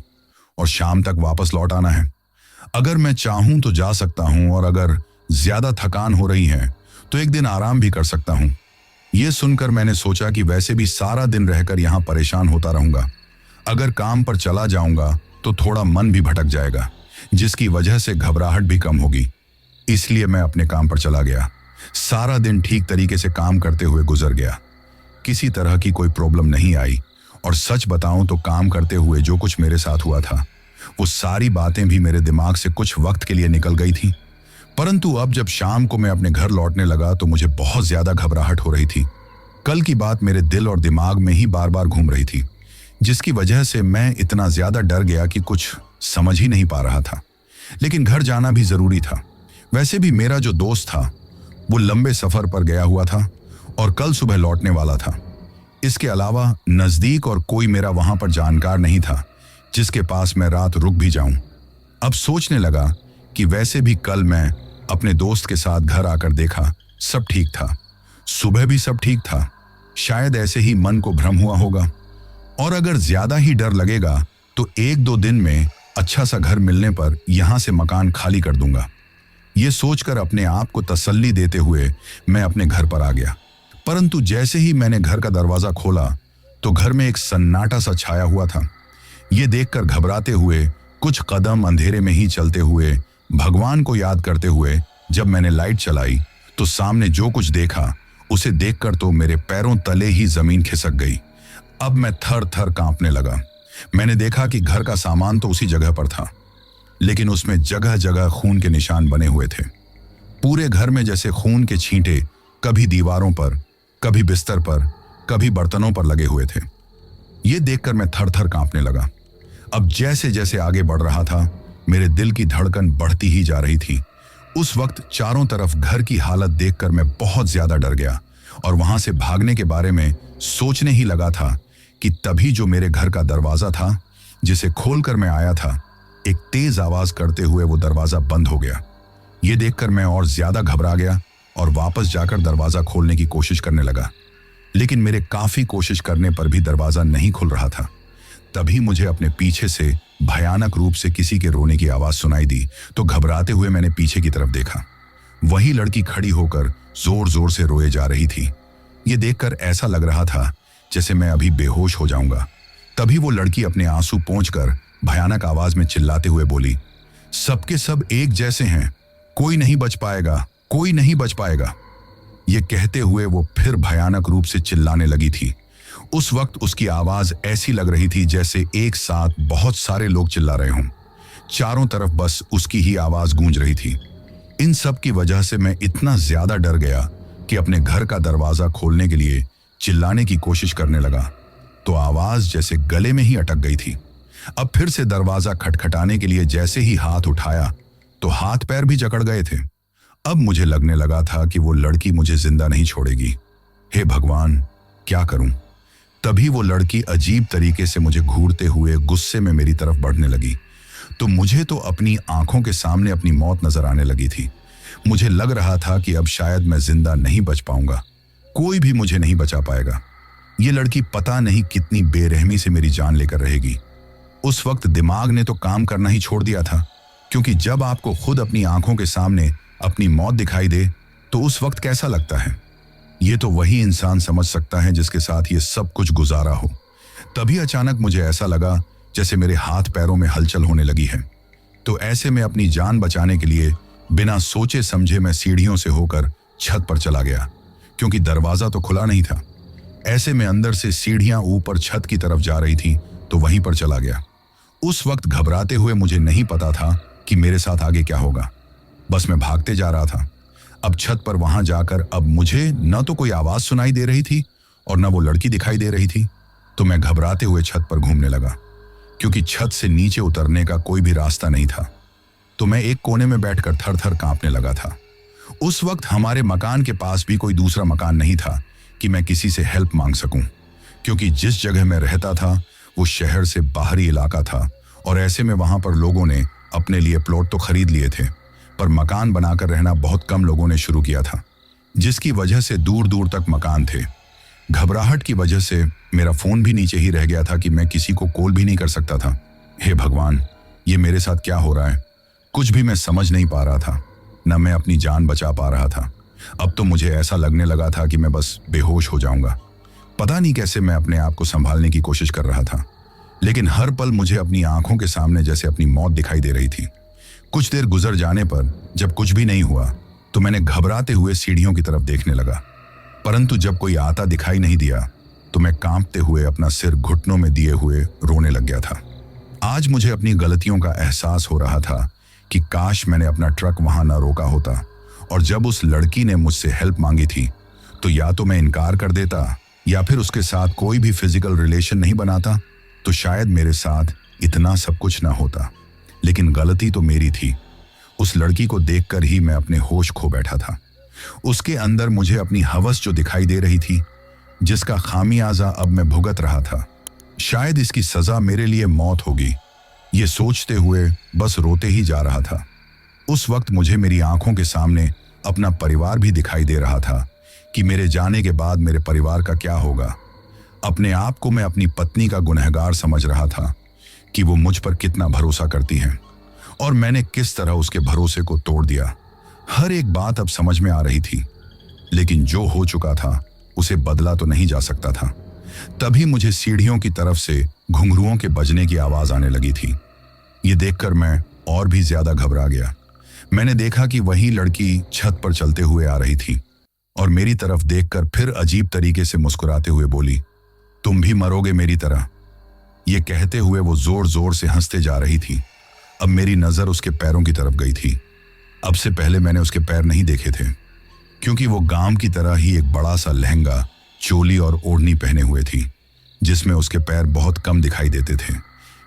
और शाम तक वापस लौट आना है। अगर मैं चाहूं तो जा सकता हूं, और अगर ज्यादा थकान हो रही है तो एक दिन आराम भी कर सकता हूं। यह सुनकर मैंने सोचा कि वैसे भी सारा दिन रहकर यहां परेशान होता रहूंगा। अगर काम पर चला जाऊंगा तो थोड़ा मन भी भटक जाएगा, जिसकी वजह से घबराहट भी कम होगी। इसलिए मैं अपने काम पर चला गया। सारा दिन ठीक तरीके से काम करते हुए गुजर गया। किसी तरह की कोई प्रॉब्लम नहीं आई, और सच बताऊं तो काम करते हुए जो कुछ मेरे साथ हुआ था, वो सारी बातें भी मेरे दिमाग से कुछ वक्त के लिए निकल गई थी। परंतु अब जब शाम को मैं अपने घर लौटने लगा तो मुझे बहुत ज्यादा घबराहट हो रही थी। कल की बात मेरे दिल और दिमाग में ही बार बार घूम रही थी, जिसकी वजह से मैं इतना ज्यादा डर गया कि कुछ समझ ही नहीं पा रहा था। लेकिन घर जाना भी जरूरी था। वैसे भी मेरा जो दोस्त था वो लंबे सफर पर गया हुआ था और कल सुबह लौटने वाला था। इसके अलावा नजदीक और कोई मेरा वहां पर जानकार नहीं था जिसके पास मैं रात रुक भी जाऊं। अब सोचने लगा कि वैसे भी कल मैं अपने दोस्त के साथ घर आकर देखा, सब ठीक था। सुबह भी सब ठीक था। शायद ऐसे ही मन को भ्रम हुआ होगा, और अगर ज्यादा ही डर लगेगा तो 1-2 दिन में अच्छा सा घर मिलने पर यहां से मकान खाली कर दूंगा। ये सोचकर अपने आप को तसल्ली देते हुए मैं अपने घर पर आ गया। परंतु जैसे ही मैंने घर का दरवाजा खोला तो घर में एक सन्नाटा सा छाया हुआ था। ये देखकर घबराते हुए, कुछ कदम अंधेरे में ही चलते हुए, भगवान को याद करते हुए जब मैंने लाइट चलाई तो सामने जो कुछ देखा उसे देखकर तो मेरे पैरों तले ही जमीन खिसक गई। अब मैं थर थर कांपने लगा। मैंने देखा कि घर का सामान तो उसी जगह पर था, लेकिन उसमें जगह जगह खून के निशान बने हुए थे। पूरे घर में जैसे खून के छींटे कभी दीवारों पर, कभी बिस्तर पर, कभी बर्तनों पर लगे हुए थे। ये देखकर मैं थर थर कांपने लगा। अब जैसे जैसे आगे बढ़ रहा था मेरे दिल की धड़कन बढ़ती ही जा रही थी। उस वक्त चारों तरफ घर की हालत देखकर मैं बहुत ज्यादा डर गया और वहां से भागने के बारे में सोचने ही लगा था कि तभी जो मेरे घर का दरवाजा था जिसे खोलकर मैं आया था, एक तेज आवाज करते हुए वो दरवाजा बंद हो गया। ये देखकर मैं और ज्यादा घबरा गया और वापस जाकर दरवाजा खोलने की कोशिश करने लगा, लेकिन मेरे काफी कोशिश करने पर भी दरवाजा नहीं खुल रहा था। तभी मुझे अपने पीछे से भयानक रूप से किसी के रोने की आवाज सुनाई दी, तो घबराते हुए मैंने पीछे की तरफ देखा। वही लड़की खड़ी होकर जोर जोर से रोए जा रही थी। ये देखकर ऐसा लग रहा था जैसे मैं अभी बेहोश हो जाऊंगा। तभी वो लड़की अपने आंसू पोंछकर भयानक आवाज में चिल्लाते हुए बोली, सबके सब एक जैसे हैं, कोई नहीं बच पाएगा, कोई नहीं बच पाएगा। ये कहते हुए वो फिर भयानक रूप से चिल्लाने लगी थी। उस वक्त उसकी आवाज ऐसी लग रही थी जैसे एक साथ बहुत सारे लोग चिल्ला रहे हों। चारों तरफ बस उसकी ही आवाज गूंज रही थी। इन सब की वजह से मैं इतना ज्यादा डर गया कि अपने घर का दरवाजा खोलने के लिए चिल्लाने की कोशिश करने लगा तो आवाज जैसे गले में ही अटक गई थी। अब फिर से दरवाजा खटखटाने के लिए जैसे ही हाथ उठाया तो हाथ पैर भी जकड़ गए थे। अब मुझे लगने लगा था कि वो लड़की मुझे जिंदा नहीं छोड़ेगी। हे भगवान, क्या करूं? तभी वो लड़की अजीब तरीके से मुझे घूरते हुए गुस्से में मेरी तरफ बढ़ने लगी, तो मुझे तो अपनी आंखों के सामने अपनी मौत नजर आने लगी थी। मुझे लग रहा था कि अब शायद मैं जिंदा नहीं बच पाऊंगा, कोई भी मुझे नहीं बचा पाएगा। ये लड़की पता नहीं कितनी बेरहमी से मेरी जान लेकर रहेगी। उस वक्त दिमाग ने तो काम करना ही छोड़ दिया था, क्योंकि जब आपको खुद अपनी आंखों के सामने अपनी मौत दिखाई दे तो उस वक्त कैसा लगता है, ये तो वही इंसान समझ सकता है जिसके साथ ये सब कुछ गुजारा हो। तभी अचानक मुझे ऐसा लगा जैसे मेरे हाथ पैरों में हलचल होने लगी है। तो ऐसे में अपनी जान बचाने के लिए बिना सोचे समझे मैं सीढ़ियों से होकर छत पर चला गया, क्योंकि दरवाजा तो खुला नहीं था। ऐसे में अंदर से सीढ़ियां ऊपर छत की तरफ जा रही थी, तो वहीं पर चला गया। उस वक्त घबराते हुए मुझे नहीं पता था कि मेरे साथ आगे क्या होगा। बस मैं भागते जा रहा था। अब छत पर वहां जाकर अब मुझे न तो कोई आवाज सुनाई दे रही थी और न वो लड़की दिखाई दे रही थी, तो मैं घबराते हुए छत पर घूमने लगा, क्योंकि छत से नीचे उतरने का कोई भी रास्ता नहीं था। तो मैं एक कोने में बैठकर थर थर कांपने लगा था। उस वक्त हमारे मकान के पास भी कोई दूसरा मकान नहीं था कि मैं किसी से हेल्प मांग सकूं, क्योंकि जिस जगह मैं रहता था वो शहर से बाहरी इलाका था, और ऐसे में वहां पर लोगों ने अपने लिए प्लॉट तो खरीद लिए थे, पर मकान बनाकर रहना बहुत कम लोगों ने शुरू किया था, जिसकी वजह से दूर दूर तक मकान थे। घबराहट की वजह से मेरा फोन भी नीचे ही रह गया था कि मैं किसी को कॉल भी नहीं कर सकता था। हे भगवान, ये मेरे साथ क्या हो रहा है? कुछ भी मैं समझ नहीं पा रहा था, न मैं अपनी जान बचा पा रहा था। अब तो मुझे ऐसा लगने लगा था कि मैं बस बेहोश हो जाऊंगा। पता नहीं कैसे मैं अपने आप को संभालने की कोशिश कर रहा था, लेकिन हर पल मुझे अपनी आंखों के सामने जैसे अपनी मौत दिखाई दे रही थी। कुछ देर गुजर जाने पर जब कुछ भी नहीं हुआ तो मैंने घबराते हुए सीढ़ियों की तरफ देखने लगा, परंतु जब कोई आता दिखाई नहीं दिया तो मैं कांपते हुए अपना सिर घुटनों में दिए हुए रोने लग गया था। आज मुझे अपनी गलतियों का एहसास हो रहा था कि काश मैंने अपना ट्रक वहां न रोका होता, और जब उस लड़की ने मुझसे हेल्प मांगी थी तो या तो मैं इनकार कर देता या फिर उसके साथ कोई भी फिजिकल रिलेशन नहीं बनाता, तो शायद मेरे साथ इतना सब कुछ ना होता। लेकिन गलती तो मेरी थी। उस लड़की को देखकर ही मैं अपने होश खो बैठा था। उसके अंदर मुझे अपनी हवस जो दिखाई दे रही थी, जिसका खामियाजा अब मैं भुगत रहा था। शायद इसकी सजा मेरे लिए मौत होगी, ये सोचते हुए बस रोते ही जा रहा था। उस वक्त मुझे मेरी आंखों के सामने अपना परिवार भी दिखाई दे रहा था कि मेरे जाने के बाद मेरे परिवार का क्या होगा। अपने आप को मैं अपनी पत्नी का गुनहगार समझ रहा था कि वो मुझ पर कितना भरोसा करती हैं और मैंने किस तरह उसके भरोसे को तोड़ दिया। हर एक बात अब समझ में आ रही थी, लेकिन जो हो चुका था उसे बदला तो नहीं जा सकता था। तभी मुझे सीढ़ियों की तरफ से घुंघरुओं के बजने की आवाज आने लगी थी। ये देखकर मैं और भी ज्यादा घबरा गया। मैंने देखा कि वही लड़की छत पर चलते हुए आ रही थी और मेरी तरफ देखकर फिर अजीब तरीके से मुस्कुराते हुए बोली, तुम भी मरोगे मेरी तरह। ये कहते हुए वो जोर जोर से हंसते जा रही थी। अब मेरी नजर उसके पैरों की तरफ गई थी। अब से पहले मैंने उसके पैर नहीं देखे थे, क्योंकि वो गाम की तरह ही एक बड़ा सा लहंगा, चोली और ओढ़नी पहने हुए थी, जिसमें उसके पैर बहुत कम दिखाई देते थे।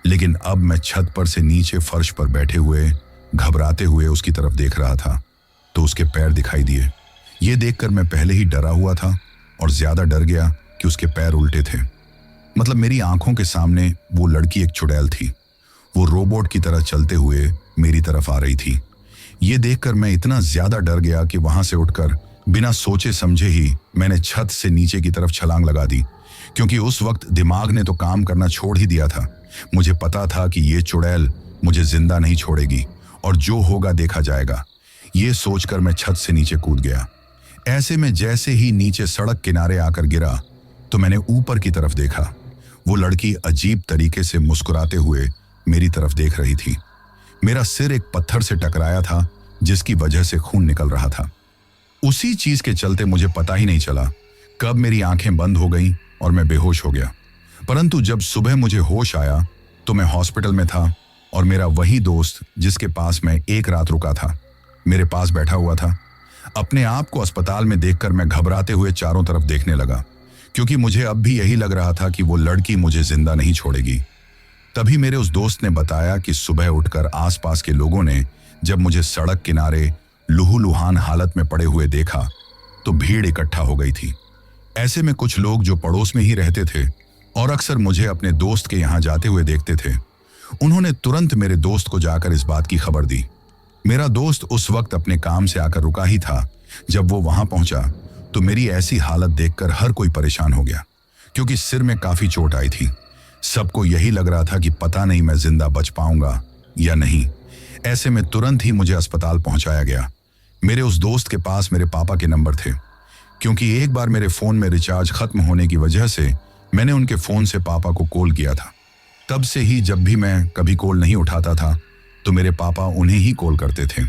लेकिन अब मैं छत पर से नीचे फर्श पर बैठे हुए घबराते हुए उसकी तरफ देख रहा था तो उसके पैर दिखाई दिए। ये देखकर मैं पहले ही डरा हुआ था और ज्यादा डर गया कि उसके पैर उल्टे थे। मतलब मेरी आंखों के सामने वो लड़की एक चुड़ैल थी। वो रोबोट की तरह चलते हुए मेरी तरफ आ रही थी। ये देखकर मैं इतना ज्यादा डर गया कि वहां से उठकर बिना सोचे समझे ही मैंने छत से नीचे की तरफ छलांग लगा दी, क्योंकि उस वक्त दिमाग ने तो काम करना छोड़ ही दिया था। मुझे पता था कि ये चुड़ैल मुझे जिंदा नहीं छोड़ेगी और जो होगा देखा जाएगा। ये सोचकर मैं छत से नीचे कूद गया। ऐसे में जैसे ही नीचे सड़क किनारे आकर गिरा तो मैंने ऊपर की तरफ देखा। वो लड़की अजीब तरीके से मुस्कुराते हुए मेरी तरफ देख रही थी। मेरा सिर एक पत्थर से टकराया था, जिसकी वजह से खून निकल रहा था। उसी चीज के चलते मुझे पता ही नहीं चला कब मेरी आंखें बंद हो गईं और मैं बेहोश हो गया। परंतु जब सुबह मुझे होश आया तो मैं हॉस्पिटल में था और मेरा वही दोस्त जिसके पास मैं एक रात रुका था मेरे पास बैठा हुआ था। अपने आप को अस्पताल में देखकर मैं घबराते हुए चारों तरफ देखने लगा, क्योंकि मुझे अब भी यही लग रहा था कि वो लड़की मुझे जिंदा नहीं छोड़ेगी। तभी मेरे उस दोस्त ने बताया कि सुबह उठकर आसपास के लोगों ने जब मुझे सड़क किनारे लुहुलुहान हालत में पड़े हुए देखा तो भीड़ इकट्ठा हो गई थी। ऐसे में कुछ लोग जो पड़ोस में ही रहते थे और अक्सर मुझे अपने दोस्त के यहाँ जाते हुए देखते थे, उन्होंने तुरंत मेरे दोस्त को जाकर इस बात की खबर दी। मेरा दोस्त उस वक्त अपने काम से आकर रुका ही था। जब वो वहां पहुंचा तो मेरी ऐसी हालत देखकर हर कोई परेशान हो गया, क्योंकि सिर में काफी चोट आई थी। सबको यही लग रहा था कि पता नहीं मैं जिंदा बच पाऊंगा या नहीं। ऐसे में तुरंत ही मुझे अस्पताल पहुंचाया गया। मेरे उस दोस्त के पास मेरे पापा के नंबर थे, क्योंकि एक बार मेरे फोन में रिचार्ज खत्म होने की वजह से मैंने उनके फोन से पापा को कॉल किया था। तब से ही जब भी मैं कभी कॉल नहीं उठाता था तो मेरे पापा उन्हें ही कॉल करते थे।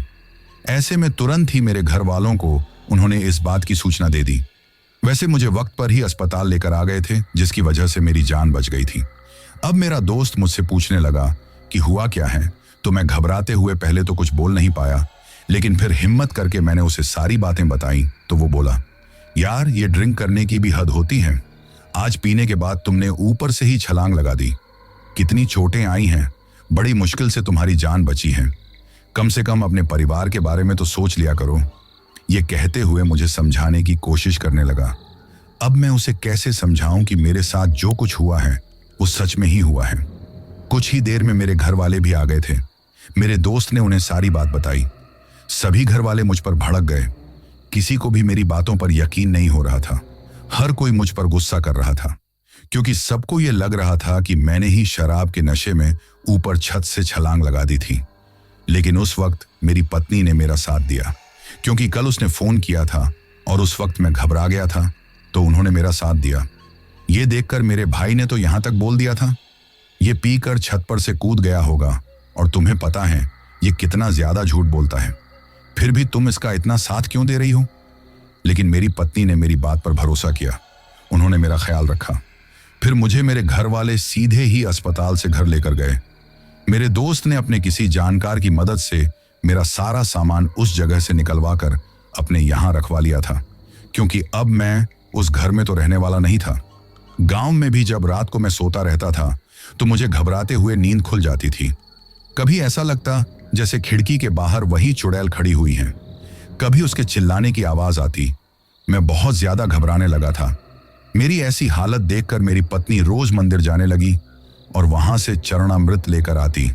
ऐसे में तुरंत ही मेरे घर वालों को उन्होंने इस बात की सूचना दे दी। वैसे मुझे वक्त पर ही अस्पताल लेकर आ गए थे, जिसकी वजह से मेरी जान बच गई थी। अब मेरा दोस्त मुझसे पूछने लगा कि हुआ क्या है, तो मैं घबराते हुए पहले तो कुछ बोल नहीं पाया, लेकिन फिर हिम्मत करके मैंने उसे सारी बातें बताई तो वो बोला, यार ये ड्रिंक करने की भी हद होती है। आज पीने के बाद तुमने ऊपर से ही छलांग लगा दी। कितनी चोटें आई हैं, बड़ी मुश्किल से तुम्हारी जान बची है। कम से कम अपने परिवार के बारे में तो सोच लिया करो। ये कहते हुए मुझे समझाने की कोशिश करने लगा। अब मैं उसे कैसे समझाऊं कि मेरे साथ जो कुछ हुआ है वो सच में ही हुआ है। कुछ ही देर में मेरे घर वाले भी आ गए थे। मेरे दोस्त ने उन्हें सारी बात बताई। सभी घर वाले मुझ पर भड़क गए। किसी को भी मेरी बातों पर यकीन नहीं हो रहा था। हर कोई मुझ पर गुस्सा कर रहा था, क्योंकि सबको ये लग रहा था कि मैंने ही शराब के नशे में ऊपर छत से छलांग लगा दी थी। लेकिन उस वक्त मेरी पत्नी ने मेरा साथ दिया, क्योंकि कल उसने फोन किया था और उस वक्त मैं घबरा गया था, तो उन्होंने मेरा साथ दिया। ये देखकर मेरे भाई ने तो यहां तक बोल दिया था, ये पीकर छत पर से कूद गया होगा और तुम्हें पता है ये कितना ज्यादा झूठ बोलता है, फिर भी तुम इसका इतना साथ क्यों दे रही हो? लेकिन मेरी पत्नी ने मेरी बात पर भरोसा किया। उन्होंने मेरा ख्याल रखा। फिर मुझे मेरे घर वाले सीधे ही अस्पताल से घर लेकर गए। मेरे दोस्त ने अपने किसी जानकार की मदद से मेरा सारा सामान उस जगह से निकलवा कर अपने यहाँ रखवा लिया था, क्योंकि अब मैं उस घर में तो रहने वाला नहीं था। गांव में भी जब रात को मैं सोता रहता था तो मुझे घबराते हुए नींद खुल जाती थी। कभी ऐसा लगता जैसे खिड़की के बाहर वही चुड़ैल खड़ी हुई है, कभी उसके चिल्लाने की आवाज आती। मैं बहुत ज्यादा घबराने लगा था। मेरी ऐसी हालत देखकर मेरी पत्नी रोज मंदिर जाने लगी और वहां से चरणामृत लेकर आती,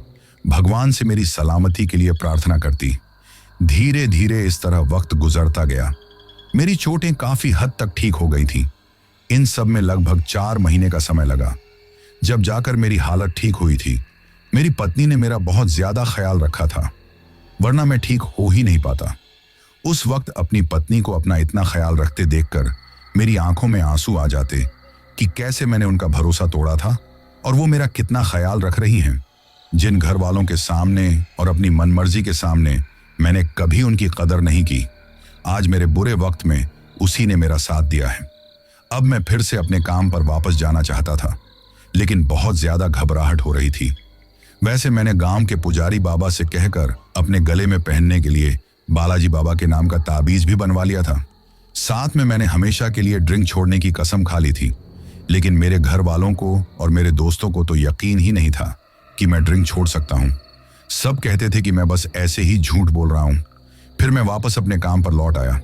भगवान से मेरी सलामती के लिए प्रार्थना करती। धीरे धीरे इस तरह वक्त गुजरता गया। मेरी चोटें काफी हद तक ठीक हो गई थी। इन सब में लगभग 4 महीने का समय लगा। जब जाकर मेरी हालत ठीक हुई थी, मेरी पत्नी ने मेरा बहुत ज्यादा ख्याल रखा था, वरना मैं ठीक हो ही नहीं पाता। उस वक्त अपनी पत्नी को अपना इतना ख्याल रखते देखकर मेरी आंखों में आंसू आ जाते कि कैसे मैंने उनका भरोसा तोड़ा था और वो मेरा कितना ख्याल रख रही हैं। जिन घर वालों के सामने और अपनी मनमर्जी के सामने मैंने कभी उनकी कदर नहीं की, आज मेरे बुरे वक्त में उसी ने मेरा साथ दिया है। अब मैं फिर से अपने काम पर वापस जाना चाहता था, लेकिन बहुत ज्यादा घबराहट हो रही थी। वैसे मैंने गांव के पुजारी बाबा से कहकर अपने गले में पहनने के लिए बालाजी बाबा के नाम का ताबीज भी बनवा लिया था। साथ में मैंने हमेशा के लिए ड्रिंक छोड़ने की कसम खा ली थी, लेकिन मेरे घर वालों को और मेरे दोस्तों को तो यकीन ही नहीं था कि मैं ड्रिंक छोड़ सकता हूँ। सब कहते थे कि मैं बस ऐसे ही झूठ बोल रहा हूँ। फिर मैं वापस अपने काम पर लौट आया।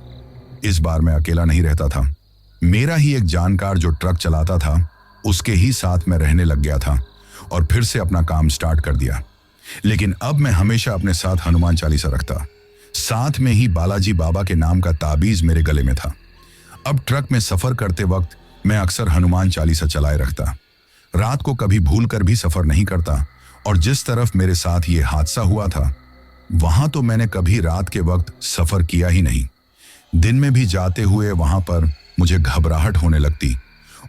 इस बार मैं अकेला नहीं रहता था। मेरा ही एक जानकार जो ट्रक चलाता था, उसके ही साथ मैं रहने लग गया था और फिर से अपना काम स्टार्ट कर दिया। लेकिन अब मैं हमेशा अपने साथ हनुमान चालीसा रखता। साथ में ही बालाजी बाबा के नाम का ताबीज मेरे गले में था। अब ट्रक में सफर करते वक्त मैं अक्सर हनुमान चालीसा चलाए रखता। रात को कभी भूल कर भी सफर नहीं करता, और जिस तरफ मेरे साथ ये हादसा हुआ था वहां तो मैंने कभी रात के वक्त सफर किया ही नहीं। दिन में भी जाते हुए वहां पर मुझे घबराहट होने लगती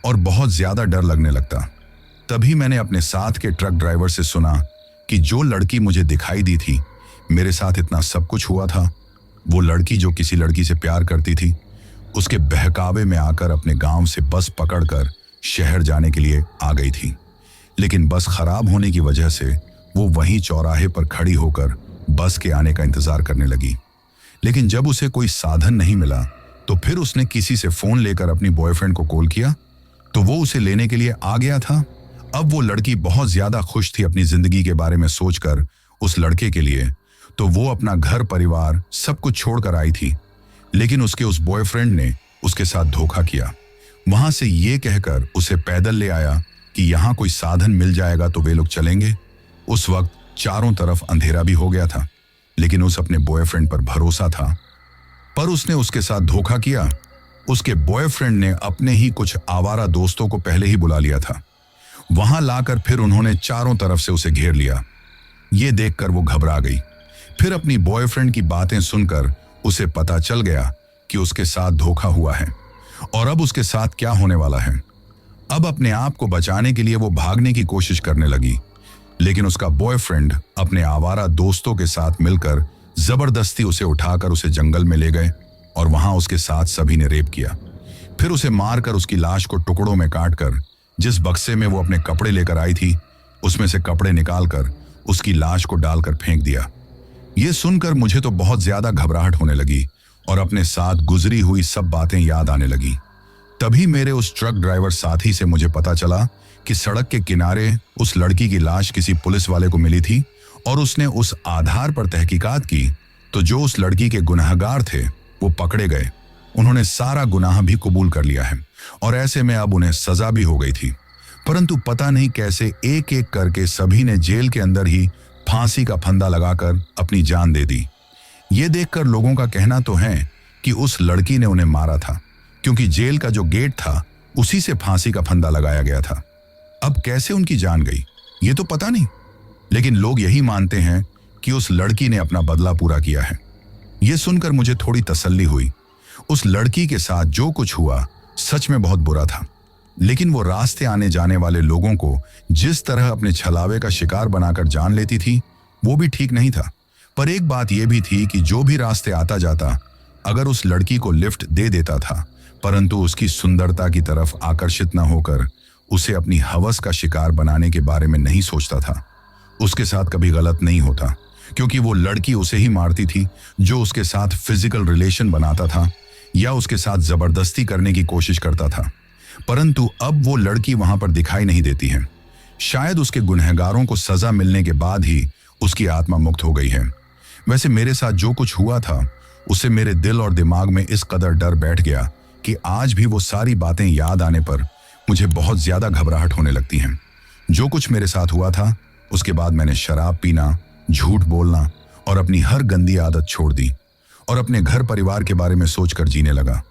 और बहुत ज्यादा डर लगने लगता। तभी मैंने अपने साथ के ट्रक ड्राइवर से सुना कि जो लड़की मुझे दिखाई दी थी, मेरे साथ इतना सब कुछ हुआ था, वो लड़की जो किसी लड़की से प्यार करती थी, उसके बहकावे में आकर अपने गांव से बस पकड़कर शहर जाने के लिए आ गई थी। लेकिन बस खराब होने की वजह से वो वहीं चौराहे पर खड़ी होकर बस के आने का इंतजार करने लगी। लेकिन जब उसे कोई साधन नहीं मिला तो फिर उसने किसी से फोन लेकर अपनी बॉयफ्रेंड को कॉल किया, तो वो उसे लेने के लिए आ गया था। अब वो लड़की बहुत ज्यादा खुश थी अपनी जिंदगी के बारे में सोचकर उस लड़के के लिए, तो वो अपना घर परिवार सब कुछ छोड़कर आई थी। लेकिन उसके उस बॉयफ्रेंड ने उसके साथ धोखा किया। वहां से ये कहकर उसे पैदल ले आया कि यहाँ कोई साधन मिल जाएगा तो वे लोग चलेंगे। उस वक्त चारों तरफ अंधेरा भी हो गया था, लेकिन उस अपने बॉयफ्रेंड पर भरोसा था। पर उसने उसके साथ धोखा किया। उसके बॉयफ्रेंड ने अपने ही कुछ आवारा दोस्तों को पहले ही बुला लिया था। वहां लाकर फिर उन्होंने चारों तरफ से उसे घेर लिया। ये देखकर वो घबरा गई। फिर अपनी बॉयफ्रेंड की बातें सुनकर उसे पता चल गया कि उसके साथ धोखा हुआ है और अब उसके साथ क्या होने वाला है। अब अपने आप को बचाने के लिए वो भागने की कोशिश करने लगी, लेकिन उसका बॉयफ्रेंड अपने आवारा दोस्तों के साथ मिलकर जबरदस्ती उसे उठाकर उसे जंगल में ले गए और वहां उसके साथ सभी ने रेप किया। फिर उसे मारकर उसकी लाश को टुकड़ों में काटकर जिस बक्से में वो अपने कपड़े लेकर आई थी, उसमें से कपड़े निकालकर उसकी लाश को डालकर फेंक दिया। ये सुनकर मुझे तो बहुत ज्यादा घबराहट होने लगी और अपने साथ गुजरी हुई सब बातें याद आने लगी। तभी मेरे उस ट्रक ड्राइवर साथी से मुझे पता चला कि सड़क के किनारे उस लड़की की लाश किसी पुलिस वाले को मिली थी और उसने उस आधार पर तहकीकात की तो जो उस लड़की के गुनहगार थे वो पकड़े गए। उन्होंने सारा गुनाह भी कबूल कर लिया है और ऐसे में अब उन्हें सजा भी हो गई थी। परंतु पता नहीं कैसे एक एक करके सभी ने जेल के अंदर ही फांसी का फंदा लगाकर अपनी जान दे दी। ये देखकर लोगों का कहना तो है कि उस लड़की ने उन्हें मारा था, क्योंकि जेल का जो गेट था उसी से फांसी का फंदा लगाया गया था। अब कैसे उनकी जान गई ये तो पता नहीं, लेकिन लोग यही मानते हैं कि उस लड़की ने अपना बदला पूरा किया है। ये सुनकर मुझे थोड़ी तसल्ली हुई। उस लड़की के साथ जो कुछ हुआ सच में बहुत बुरा था, लेकिन वो रास्ते आने जाने वाले लोगों को जिस तरह अपने छलावे का शिकार बनाकर जान लेती थी, वो भी ठीक नहीं था। पर एक बात यह भी थी कि जो भी रास्ते आता जाता अगर उस लड़की को लिफ्ट दे देता था, परंतु उसकी सुंदरता की तरफ आकर्षित न होकर उसे अपनी हवस का शिकार बनाने के बारे में नहीं सोचता था, उसके साथ कभी गलत नहीं होता, क्योंकि वो लड़की उसे ही मारती थी जो उसके साथ फिजिकल रिलेशन बनाता था या उसके साथ जबरदस्ती करने की कोशिश करता था। परंतु अब वो लड़की वहां पर दिखाई नहीं देती है। शायद उसके गुनहगारों को सजा मिलने के बाद ही उसकी आत्मा मुक्त हो गई है। वैसे मेरे साथ जो कुछ हुआ था उससे मेरे दिल और दिमाग में इस कदर डर बैठ गया कि आज भी वो सारी बातें याद आने पर मुझे बहुत ज्यादा घबराहट होने लगती हैं। जो कुछ मेरे साथ हुआ था उसके बाद मैंने शराब पीना, झूठ बोलना और अपनी हर गंदी आदत छोड़ दी और अपने घर परिवार के बारे में सोचकर जीने लगा।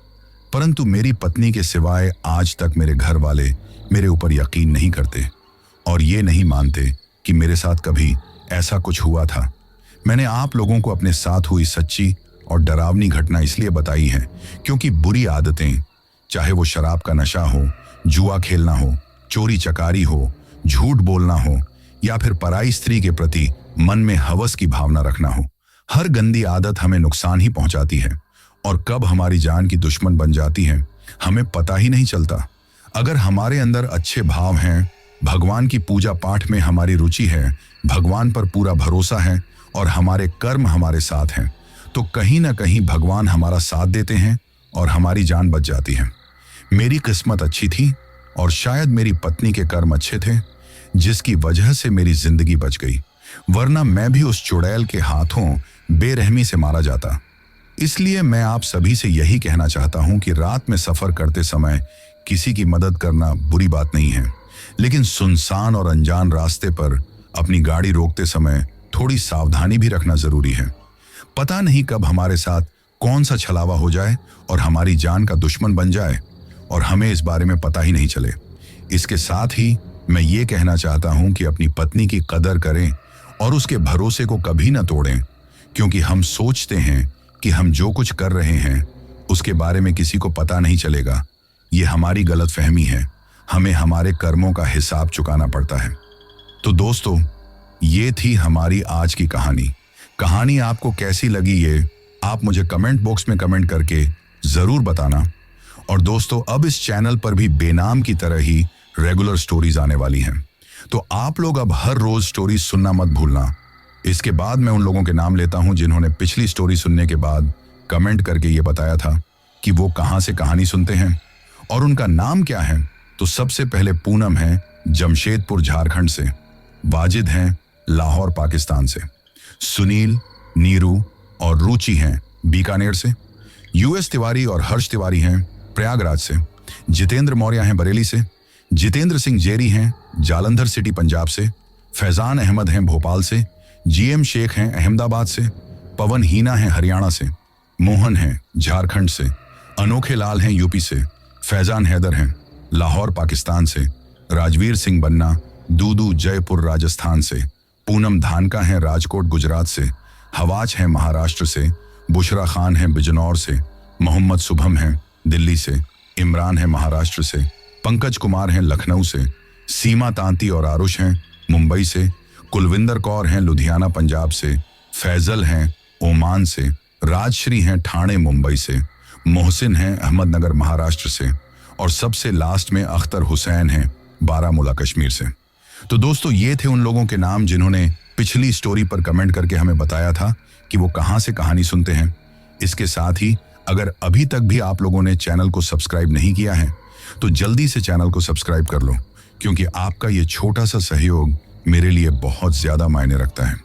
परंतु मेरी पत्नी के सिवाय आज तक मेरे घर वाले मेरे ऊपर यकीन नहीं करते और ये नहीं मानते कि मेरे साथ कभी ऐसा कुछ हुआ था। मैंने आप लोगों को अपने साथ हुई सच्ची और डरावनी घटना इसलिए बताई है क्योंकि बुरी आदतें, चाहे वो शराब का नशा हो, जुआ खेलना हो, चोरी चकारी हो, झूठ बोलना हो या फिर पराई स्त्री के प्रति मन में हवस की भावना रखना हो, हर गंदी आदत हमें नुकसान ही पहुंचाती है और कब हमारी जान की दुश्मन बन जाती है हमें पता ही नहीं चलता। अगर हमारे अंदर अच्छे भाव हैं, भगवान की पूजा पाठ में हमारी रुचि है, भगवान पर पूरा भरोसा है और हमारे कर्म हमारे साथ हैं, तो कहीं ना कहीं भगवान हमारा साथ देते हैं और हमारी जान बच जाती है। मेरी किस्मत अच्छी थी और शायद मेरी पत्नी के कर्म अच्छे थे जिसकी वजह से मेरी जिंदगी बच गई, वरना मैं भी उस चुड़ैल के हाथों बेरहमी से मारा जाता। इसलिए मैं आप सभी से यही कहना चाहता हूं कि रात में सफर करते समय किसी की मदद करना बुरी बात नहीं है, लेकिन सुनसान और अनजान रास्ते पर अपनी गाड़ी रोकते समय थोड़ी सावधानी भी रखना जरूरी है। पता नहीं कब हमारे साथ कौन सा छलावा हो जाए और हमारी जान का दुश्मन बन जाए और हमें इस बारे में पता ही नहीं चले। इसके साथ ही मैं ये कहना चाहता हूं कि अपनी पत्नी की कदर करें और उसके भरोसे को कभी न तोड़ें, क्योंकि हम सोचते हैं कि हम जो कुछ कर रहे हैं उसके बारे में किसी को पता नहीं चलेगा। ये हमारी गलतफहमी है, हमें हमारे कर्मों का हिसाब चुकाना पड़ता है। तो दोस्तों, ये थी हमारी आज की कहानी आपको कैसी लगी ये आप मुझे कमेंट बॉक्स में कमेंट करके जरूर बताना। और दोस्तों, अब इस चैनल पर भी बेनाम की तरह ही रेगुलर स्टोरीज आने वाली हैं, तो आप लोग अब हर रोज स्टोरीज सुनना मत भूलना। इसके बाद मैं उन लोगों के नाम लेता हूं जिन्होंने पिछली स्टोरी सुनने के बाद कमेंट करके ये बताया था कि वो कहां से कहानी सुनते हैं और उनका नाम क्या है। तो सबसे पहले पूनम है जमशेदपुर झारखंड से, वाजिद हैं लाहौर पाकिस्तान से, सुनील, नीरू और रुचि हैं बीकानेर से, यूएस तिवारी और हर्ष तिवारी हैं प्रयागराज से, जितेंद्र मौर्य हैं बरेली से, जितेंद्र सिंह जेरी हैं जालंधर सिटी पंजाब से, फैजान अहमद हैं भोपाल से, जीएम शेख हैं अहमदाबाद से, पवन हीना हैं हरियाणा से, मोहन हैं झारखंड से, अनोखे लाल हैं यूपी से, फैजान हैदर हैं लाहौर पाकिस्तान से, राजवीर सिंह बन्ना दूदू जयपुर राजस्थान से, पूनम धानका हैं राजकोट गुजरात से, हवाज हैं महाराष्ट्र से, बुशरा खान हैं बिजनौर से, मोहम्मद शुभम हैं दिल्ली से, इमरान हैं महाराष्ट्र से, पंकज कुमार हैं लखनऊ से, सीमा तांती और आरुष हैं मुंबई से, कुलविंदर कौर हैं लुधियाना पंजाब से, फैजल हैं ओमान से, राजश्री हैं ठाणे मुंबई से, मोहसिन हैं अहमदनगर महाराष्ट्र से और सबसे लास्ट में अख्तर हुसैन हैं बारामूला कश्मीर से। तो दोस्तों, ये थे उन लोगों के नाम जिन्होंने पिछली स्टोरी पर कमेंट करके हमें बताया था कि वो कहां से कहानी सुनते हैं। इसके साथ ही अगर अभी तक भी आप लोगों ने चैनल को सब्सक्राइब नहीं किया है तो जल्दी से चैनल को सब्सक्राइब कर लो, क्योंकि आपका ये छोटा सा सहयोग मेरे लिए बहुत ज्यादा मायने रखता है।